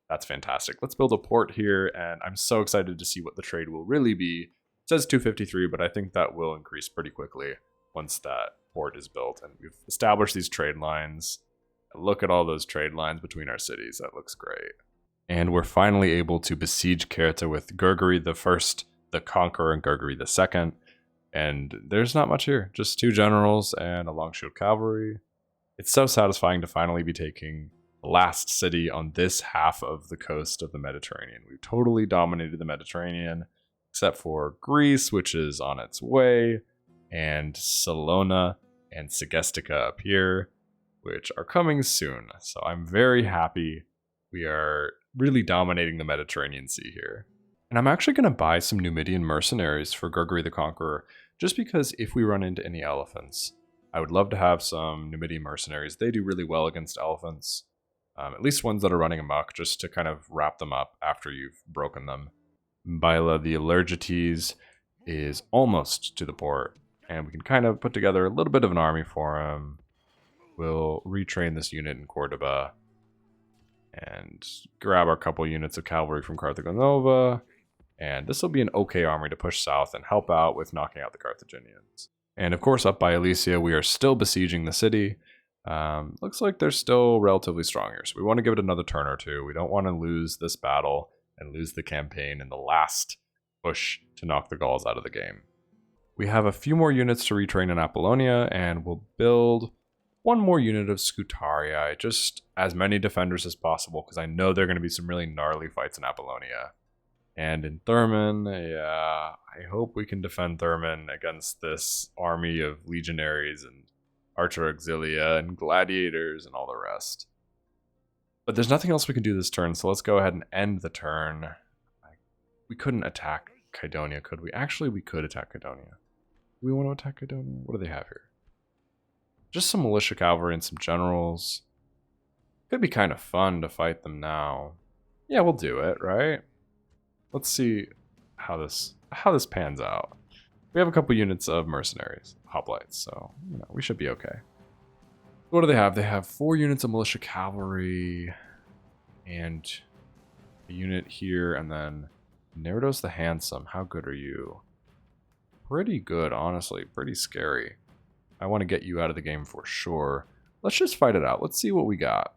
A: That's fantastic. Let's build a port here, and I'm so excited to see what the trade will really be. It says 253, but I think that will increase pretty quickly once that port is built. And we've established these trade lines. Look at all those trade lines between our cities. That looks great. And we're finally able to besiege Crete with Gurguri the First, the Conqueror, and Gurguri the Second. And there's not much here, just 2 generals and a long shield cavalry. It's so satisfying to finally be taking the last city on this half of the coast of the Mediterranean. We've totally dominated the Mediterranean, except for Greece, which is on its way, and Salona and Segestica up here, which are coming soon. So I'm very happy. We are really dominating the Mediterranean Sea here. And I'm actually going to buy some Numidian mercenaries for Gurguri the Conqueror, just because if we run into any elephants, I would love to have some Numidian mercenaries. They do really well against elephants, at least ones that are running amok, just to kind of wrap them up after you've broken them. Bila the Allergites is almost to the port, and we can kind of put together a little bit of an army for him. We'll retrain this unit in Cordoba and grab our couple units of cavalry from Carthaginova. And this will be an okay army to push south and help out with knocking out the Carthaginians. And of course, up by Alesia, we are still besieging the city. Looks like they're still relatively strong here, so we want to give it another turn or two. We don't want to lose this battle and lose the campaign in the last push to knock the Gauls out of the game. We have a few more units to retrain in Apollonia, and we'll build one more unit of Scutarii, just as many defenders as possible, because I know there are going to be some really gnarly fights in Apollonia. And in Thermon, yeah, I hope we can defend Thermon against this army of legionaries and archer auxilia and gladiators and all the rest. But there's nothing else we can do this turn, so let's go ahead and end the turn. We couldn't attack Kydonia, could we? Actually, we could attack Kydonia. Do we want to attack Kydonia? What do they have here? Just some militia cavalry and some generals. Could be kind of fun to fight them now. Yeah, we'll do it, right? Let's see how this pans out. We have a couple units of mercenaries, hoplites, so we should be okay. What do they have? They have 4 units of militia cavalry and a unit here, and then Nerdos the Handsome. How good are you? Pretty good, honestly. Pretty scary. I want to get you out of the game for sure. Let's just fight it out. Let's see what we got.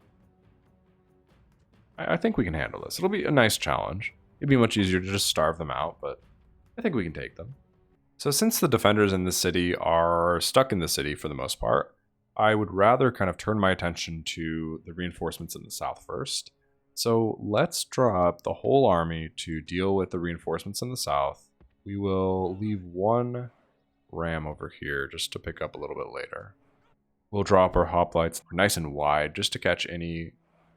A: I think we can handle this. It'll be a nice challenge. It'd be much easier to just starve them out, but I think we can take them. So since the defenders in the city are stuck in the city for the most part, I would rather kind of turn my attention to the reinforcements in the south first. So let's draw up the whole army to deal with the reinforcements in the south. We will leave 1 ram over here just to pick up a little bit later. We'll draw up our hoplites nice and wide just to catch any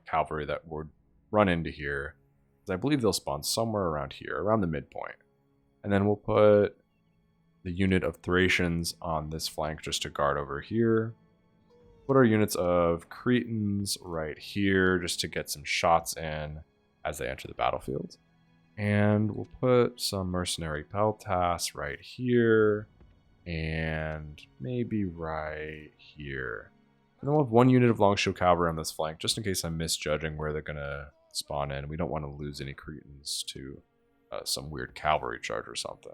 A: cavalry that would run into here. I believe they'll spawn somewhere around here, around the midpoint. And then we'll put the unit of Thracians on this flank just to guard over here. Put our units of Cretans right here just to get some shots in as they enter the battlefield. And we'll put some mercenary peltas right here and maybe right here. And then we'll have 1 unit of long shield cavalry on this flank just in case I'm misjudging where they're going to spawn in. We don't want to lose any Cretans to some weird cavalry charge or something.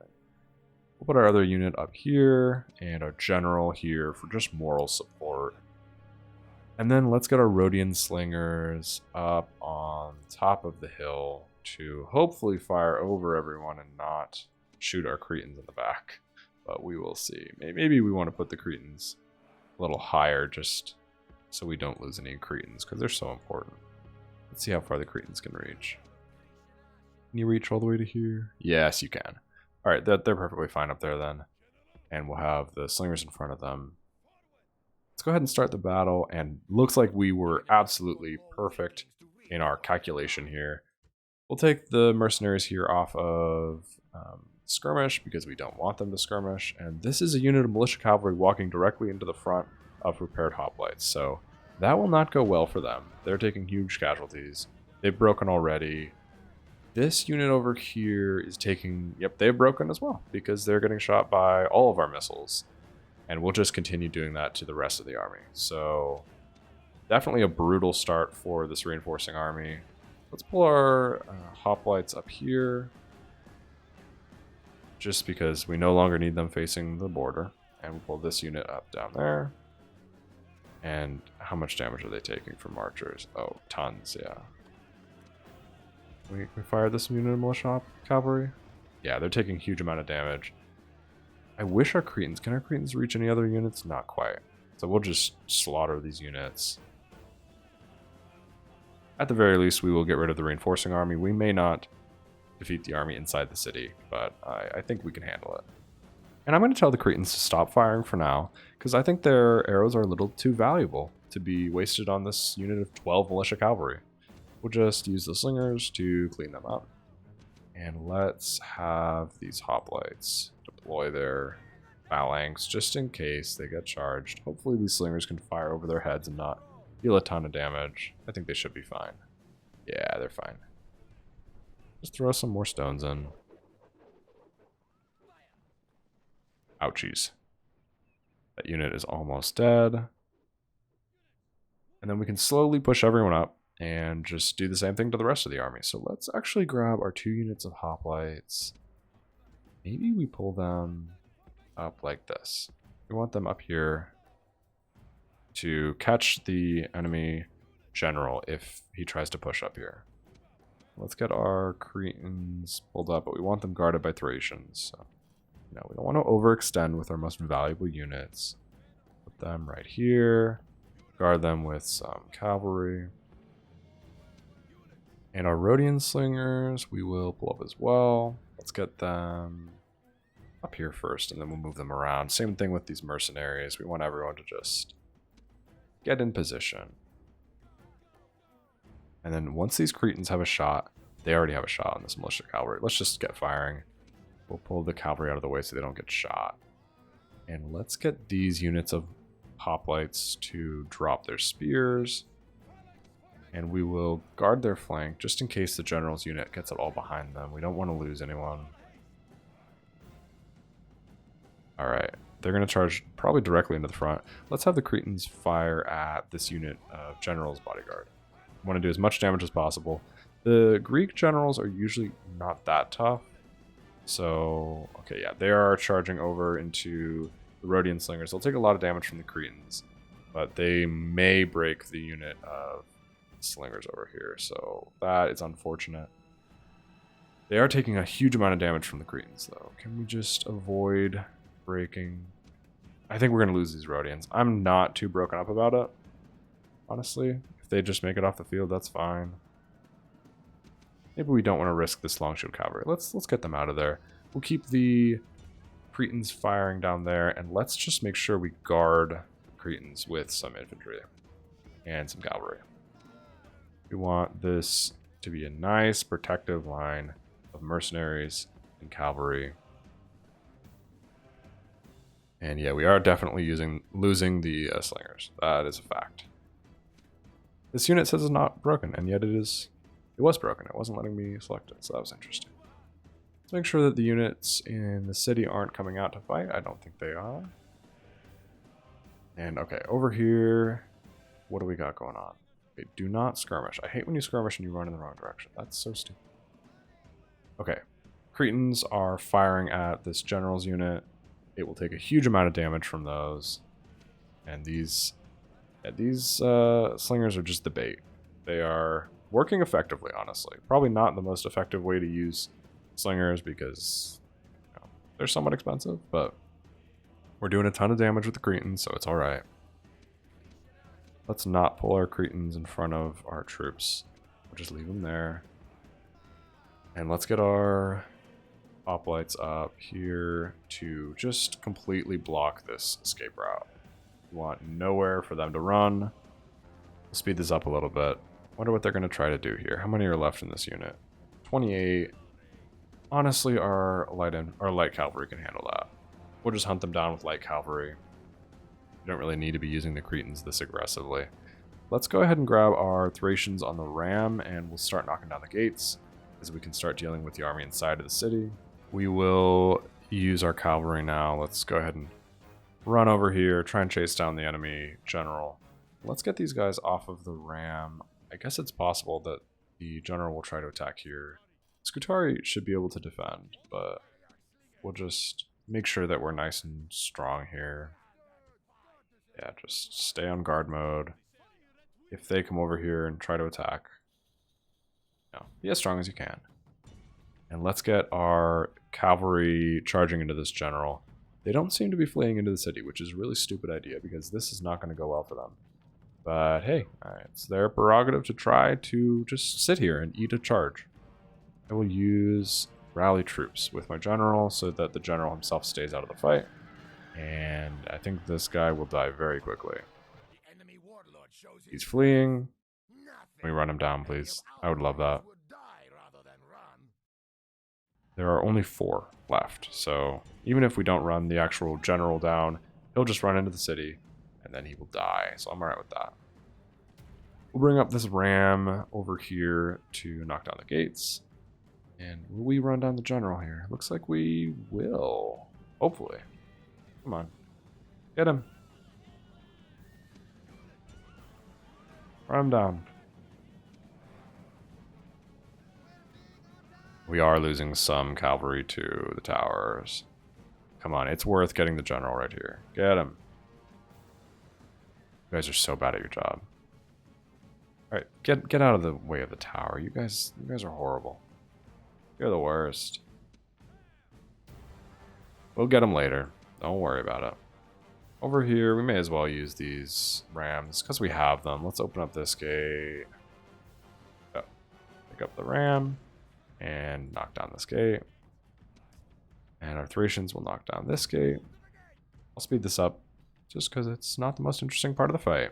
A: We'll put our other unit up here and our general here for just moral support. And then let's get our Rhodian slingers up on top of the hill to hopefully fire over everyone and not shoot our Cretans in the back. But we will see. Maybe we want to put the Cretans a little higher just so we don't lose any Cretans because they're so important. Let's see how far the Cretans can reach. Can you reach all the way to here? Yes, you can. All right, they're perfectly fine up there then. And we'll have the slingers in front of them. Let's go ahead and start the battle, and looks like we were absolutely perfect in our calculation here. We'll take the mercenaries here off of skirmish because we don't want them to skirmish, and this is a unit of militia cavalry walking directly into the front of prepared hoplites, so that will not go well for them. They're taking huge casualties. They've broken already. This unit over here is taking, yep, they've broken as well because they're getting shot by all of our missiles. And we'll just continue doing that to the rest of the army. So definitely a brutal start for this reinforcing army. Let's pull our hoplites up here. Just because we no longer need them facing the border. And we'll pull this unit up down there. And how much damage are they taking from archers? Oh, tons, yeah. We fire this unit of militia cavalry? Yeah, they're taking a huge amount of damage. I wish our Cretans, can our Cretans reach any other units? Not quite. So we'll just slaughter these units. At the very least, we will get rid of the reinforcing army. We may not defeat the army inside the city, but I think we can handle it. And I'm going to tell the Cretans to stop firing for now, because I think their arrows are a little too valuable to be wasted on this unit of 12 militia cavalry. We'll just use the slingers to clean them up. And let's have these hoplites deploy their phalanx just in case they get charged. Hopefully these slingers can fire over their heads and not deal a ton of damage. I think they should be fine. Yeah, they're fine. Just throw some more stones in. Ouchies. That unit is almost dead. And then we can slowly push everyone up and just do the same thing to the rest of the army. So let's actually grab our 2 units of hoplites. Maybe we pull them up like this. We want them up here to catch the enemy general if he tries to push up here. Let's get our Cretans pulled up, but we want them guarded by Thracians. So, you know, we don't want to overextend with our most valuable units. Put them right here. Guard them with some cavalry. And our Rhodian slingers, we will pull up as well. Let's get them up here first, and then we'll move them around. Same thing with these mercenaries. We want everyone to just get in position. And then once these Cretans have a shot, they already have a shot on this militia cavalry. Let's just get firing. We'll pull the cavalry out of the way so they don't get shot. And let's get these units of hoplites to drop their spears. And we will guard their flank just in case the general's unit gets it all behind them. We don't want to lose anyone. Alright, they're going to charge probably directly into the front. Let's have the Cretans fire at this unit of general's bodyguard. We want to do as much damage as possible. The Greek generals are usually not that tough. So, okay, yeah, they are charging over into the Rhodian slingers. They'll take a lot of damage from the Cretans, but they may break the unit of slingers over here, so that is unfortunate. They are taking a huge amount of damage from the Cretans, though. Can we just avoid breaking? I think we're going to lose these Rhodians. I'm not too broken up about it, honestly. If they just make it off the field, that's fine. Maybe we don't want to risk this long shield cavalry. Let's get them out of there. We'll keep the Cretans firing down there, and let's just make sure we guard Cretans with some infantry and some cavalry. We want this to be a nice protective line of mercenaries and cavalry. And yeah, we are definitely losing the slingers. That is a fact. This unit says it's not broken, and yet it is. It was broken. It wasn't letting me select it, so that was interesting. Let's make sure that the units in the city aren't coming out to fight. I don't think they are. And okay, over here, what do we got going on? Okay, do not skirmish. I hate when you skirmish and you run in the wrong direction. That's so stupid. Okay, Cretans are firing at this general's unit. It will take a huge amount of damage from those. And these Yeah, these slingers are just the bait. They are working effectively, honestly. Probably not the most effective way to use slingers because they're somewhat expensive, but we're doing a ton of damage with the Cretans, so it's alright. Let's not pull our Cretans in front of our troops. We'll just leave them there. And let's get our hoplites up here to just completely block this escape route. We want nowhere for them to run. We'll speed this up a little bit. Wonder what they're going to try to do here. How many are left in this unit? 28. Honestly, our light cavalry can handle that. We'll just hunt them down with light cavalry. You don't really need to be using the Cretans this aggressively. Let's go ahead and grab our Thracians on the ram, and we'll start knocking down the gates, as we can start dealing with the army inside of the city. We will use our cavalry now. Let's go ahead and run over here, try and chase down the enemy general. Let's get these guys off of the ram. I guess it's possible that the general will try to attack here. Scutari should be able to defend, but we'll just make sure that we're nice and strong here. Yeah, just stay on guard mode. If they come over here and try to attack, be as strong as you can. And let's get our cavalry charging into this general. They don't seem to be fleeing into the city, which is a really stupid idea because this is not going to go well for them. But hey, it's their prerogative to try to just sit here and eat a charge. I will use rally troops with my general so that the general himself stays out of the fight. And I think this guy will die very quickly. He's fleeing. Can we run him down, please? I would love that. There are only 4 left, so even if we don't run the actual general down, he'll just run into the city, and then he will die, so I'm alright with that. We'll bring up this ram over here to knock down the gates. And will we run down the general here? Looks like we will. Hopefully. Come on. Get him. Run him down. We are losing some cavalry to the towers. Come on, it's worth getting the general right here. Get him. You guys are so bad at your job. Alright, get out of the way of the tower. You guys are horrible. You're the worst. We'll get them later. Don't worry about it. Over here, we may as well use these rams because we have them. Let's open up this gate. Oh, pick up the ram and knock down this gate. And our Thracians will knock down this gate. I'll speed this up just because it's not the most interesting part of the fight.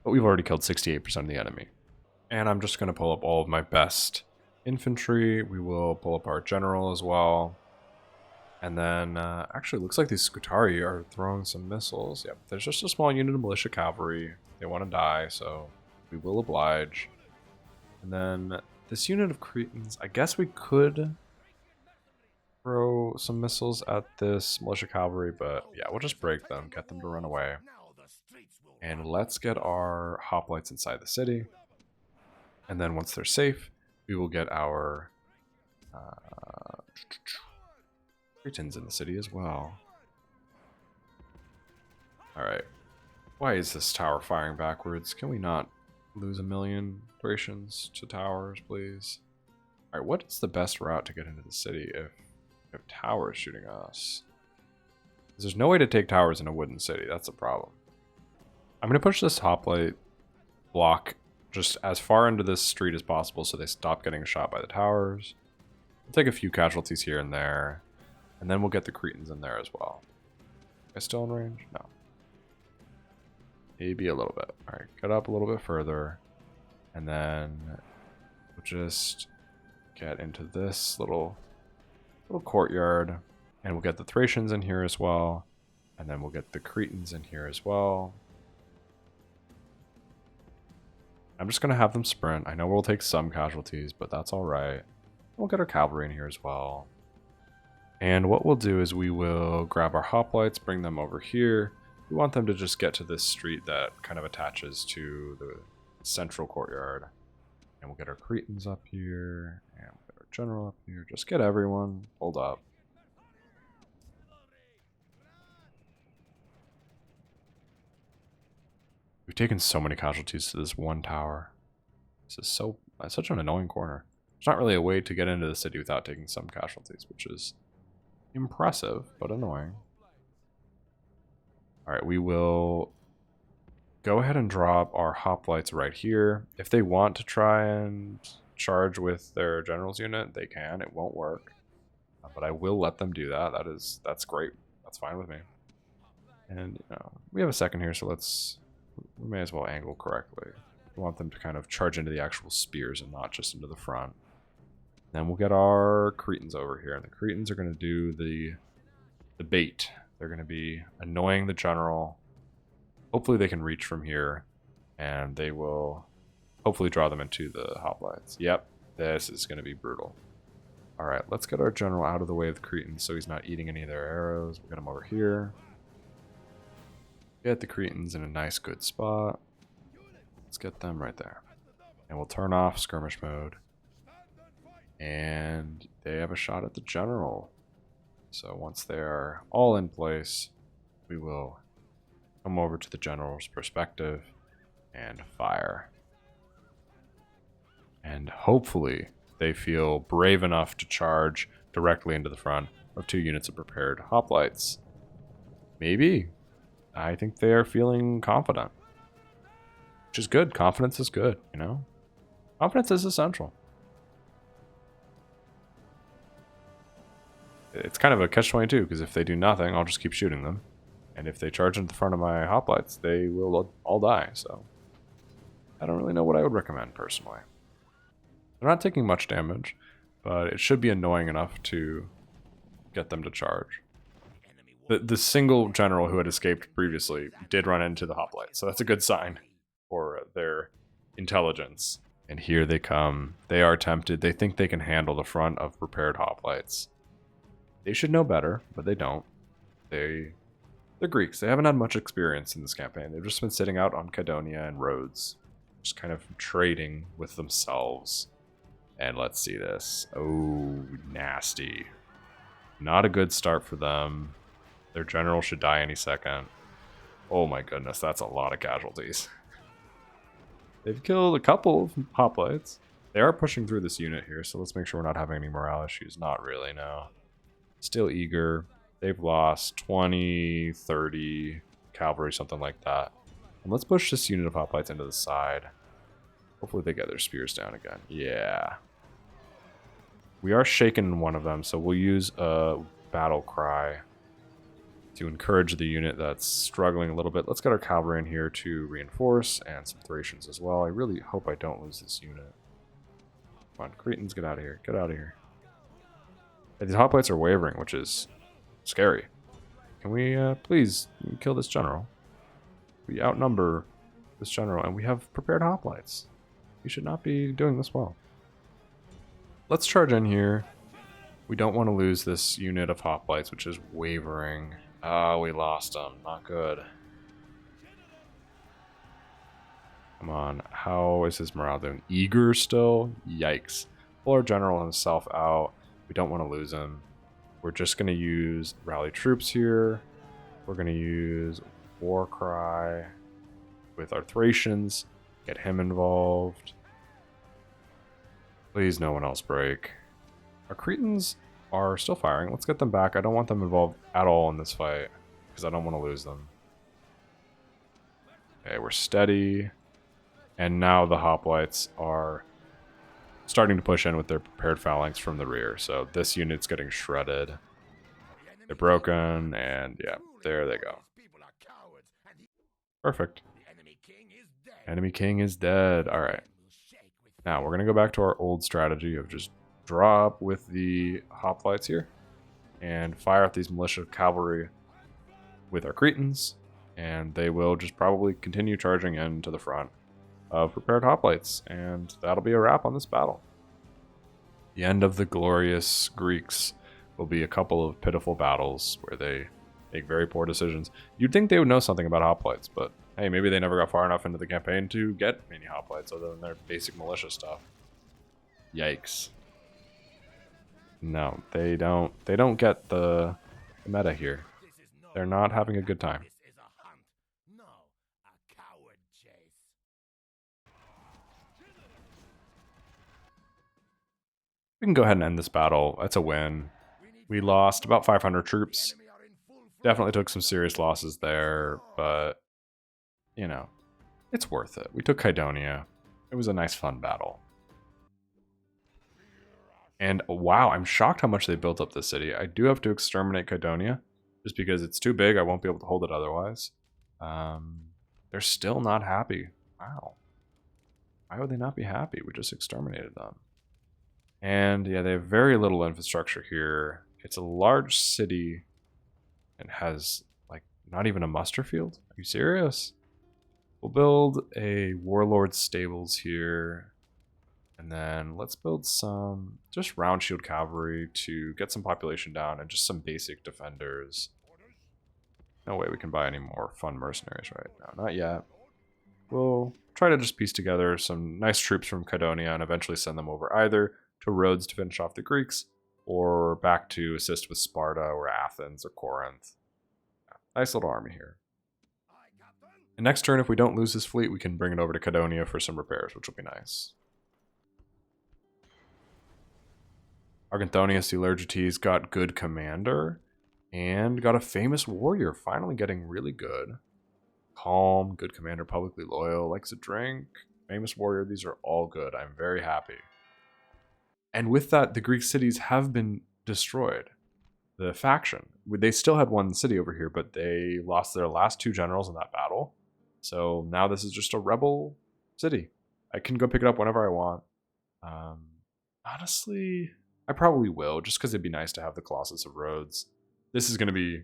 A: But we've already killed 68% of the enemy. And I'm just going to pull up all of my best infantry. We will pull up our general as well. And then, actually, it looks like these Scutari are throwing some missiles. Yep, there's just a small unit of militia cavalry. They want to die, so we will oblige. And then this unit of Cretans, I guess we could throw some missiles at this militia cavalry, but yeah, we'll just break them, get them to run away. And let's get our hoplites inside the city. And then once they're safe, we will get our Britons in the city as well. Alright. Why is this tower firing backwards? Can we not lose 1 million Thracians to towers, please? Alright, what is the best route to get into the city if towers shooting us? Because there's no way to take towers in a wooden city. That's the problem. I'm going to push this hoplite block just as far into this street as possible so they stop getting shot by the towers. We'll take a few casualties here and there. And then we'll get the Cretans in there as well. Am I still in range? No. Maybe a little bit. Alright, get up a little bit further. And then we'll just get into this little courtyard. And we'll get the Thracians in here as well. And then we'll get the Cretans in here as well. I'm just going to have them sprint. I know we'll take some casualties, but that's alright. We'll get our cavalry in here as well. And what we'll do is we will grab our hoplites, bring them over here. We want them to just get to this street that kind of attaches to the central courtyard. And we'll get our Cretans up here, and we'll get our general up here. Just get everyone pulled up. We've taken so many casualties to this one tower. This is such an annoying corner. There's not really a way to get into the city without taking some casualties, which is impressive, but annoying. Alright, we will go ahead and drop our hoplites right here. If they want to try and charge with their general's unit, they can. It won't work. But I will let them do that. That's great. That's fine with me. And we have a second here, so we may as well angle correctly. We want them to kind of charge into the actual spears and not just into the front. Then we'll get our Cretans over here, and the Cretans are going to do the bait. They're going to be annoying the general. Hopefully they can reach from here, and they will hopefully draw them into the hoplites. Yep, this is going to be brutal. Alright, let's get our general out of the way of the Cretans so he's not eating any of their arrows. We'll get him over here. Get the Cretans in a nice good spot. Let's get them right there. And we'll turn off skirmish mode. And they have a shot at the general. So once they're all in place, we will come over to the general's perspective and fire. And hopefully they feel brave enough to charge directly into the front of 2 units of prepared hoplites. Maybe. I think they are feeling confident. Which is good. Confidence is good, Confidence is essential. It's kind of a catch-22, because if they do nothing, I'll just keep shooting them. And if they charge into the front of my hoplites, they will all die, so I don't really know what I would recommend, personally. They're not taking much damage, but it should be annoying enough to get them to charge. The single general who had escaped previously did run into the hoplites, so that's a good sign for their intelligence. And here they come. They are tempted. They think they can handle the front of prepared hoplites. They should know better, but they don't. They're Greeks. They haven't had much experience in this campaign. They've just been sitting out on Kydonia and Rhodes, just kind of trading with themselves. And let's see this. Oh, nasty. Not a good start for them. Their general should die any second. Oh my goodness, that's a lot of casualties. They've killed a couple of hoplites. They are pushing through this unit here, so let's make sure we're not having any morale issues. Not really, no. Still eager. They've lost 20, 30 cavalry, something like that. And let's push this unit of hoplites into the side. Hopefully they get their spears down again. Yeah. We are shaking one of them, so we'll use a battle cry to encourage the unit that's struggling a little bit. Let's get our cavalry in here to reinforce, and some Thracians as well. I really hope I don't lose this unit. Come on, Cretans, get out of here. Get out of here. And these hoplites are wavering, which is scary. Can we please kill this general? We outnumber this general, and we have prepared hoplites. We should not be doing this well. Let's charge in here. We don't want to lose this unit of hoplites, which is wavering. Oh, we lost them. Not good. Come on. How is his morale doing? Eager still? Yikes. Pull our general himself out. We don't want to lose him. We're just going to use rally troops here. We're going to use war cry with our Thracians. Get him involved. Please, no one else break. Our Cretans are still firing. Let's get them back. I don't want them involved at all in this fight, because I don't want to lose them. Okay, we're steady. And now the hoplites are starting to push in with their prepared phalanx from the rear. So this unit's getting shredded. They're broken, and yeah, there they go. Perfect. Enemy king is dead. All right. Now we're going to go back to our old strategy of just draw up with the hoplites here and fire at these militia cavalry with our Cretans, and they will just probably continue charging into the front of prepared hoplites, and that'll be a wrap on this battle. The end of the glorious Greeks will be a couple of pitiful battles where they make very poor decisions. You'd think they would know something about hoplites, but hey, maybe they never got far enough into the campaign to get any hoplites other than their basic militia stuff. Yikes. No, they don't get the meta here. They're not having a good time. We can go ahead and end this battle. That's a win. We lost about 500 troops. Definitely took some serious losses there, but, you know, it's worth it. We took Kydonia. It was a nice, fun battle. And wow, I'm shocked how much they built up this city. I do have to exterminate Kydonia, just because it's too big. I won't be able to hold it otherwise. They're still not happy. Wow. Why would they not be happy? We just exterminated them. And yeah, they have very little infrastructure here. It's a large city and has like not even a muster field. Are you serious? We'll build a warlord stables here. And then let's build some just round shield cavalry to get some population down and just some basic defenders. No way we can buy any more fun mercenaries right now. Not yet. We'll try to just piece together some nice troops from Kydonia and eventually send them over either to Rhodes to finish off the Greeks or back to assist with Sparta or Athens or Corinth. Nice little army here. And next turn, if we don't lose this fleet, we can bring it over to Kydonia for some repairs, which will be nice. Arganthonius Eulergites got good commander and got a famous warrior, finally getting really good. Calm, good commander, publicly loyal, likes a drink, famous warrior. These are all good. I'm very happy. And with that, the Greek cities have been destroyed. The faction, they still had one city over here, but they lost their last 2 generals in that battle. So now this is just a rebel city. I can go pick it up whenever I want. Honestly, I probably will, just because it'd be nice to have the Colossus of Rhodes. This is going to be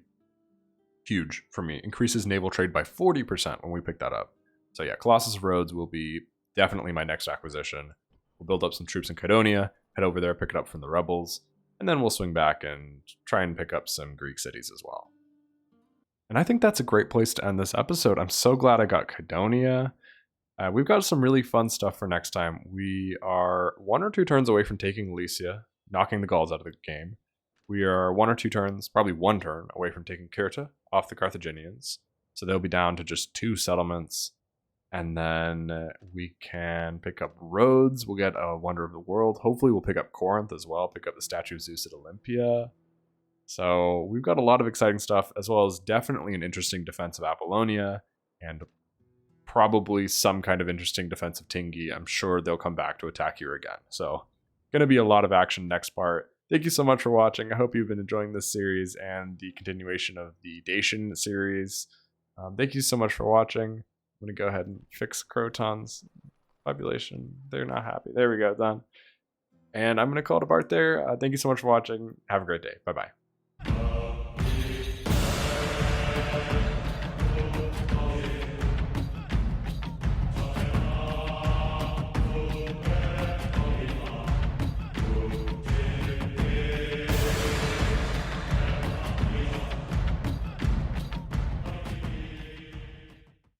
A: huge for me. Increases naval trade by 40% when we pick that up. So yeah, Colossus of Rhodes will be definitely my next acquisition. We'll build up some troops in Kydonia, head over there, pick it up from the rebels, and then we'll swing back and try and pick up some Greek cities as well. And I think that's a great place to end this episode. I'm so glad I got Kydonia. We've got some really fun stuff for next time. We are 1 or 2 turns away from taking Lycia, knocking the Gauls out of the game. We are 1 or 2 turns, probably 1 turn, away from taking Crete off the Carthaginians. So they'll be down to just 2 settlements. And then we can pick up Rhodes. We'll get a Wonder of the World. Hopefully we'll pick up Corinth as well, pick up the statue of Zeus at Olympia. So we've got a lot of exciting stuff, as well as definitely an interesting defense of Apollonia, and probably some kind of interesting defense of Tingi. I'm sure they'll come back to attack here again. So going to be a lot of action next part. Thank you so much for watching. I hope you've been enjoying this series and the continuation of the Dacian series. Thank you so much for watching. I'm going to go ahead and fix Croton's population. They're not happy. There we go, done. And I'm going to call it a part there. Thank you so much for watching. Have a great day. Bye-bye.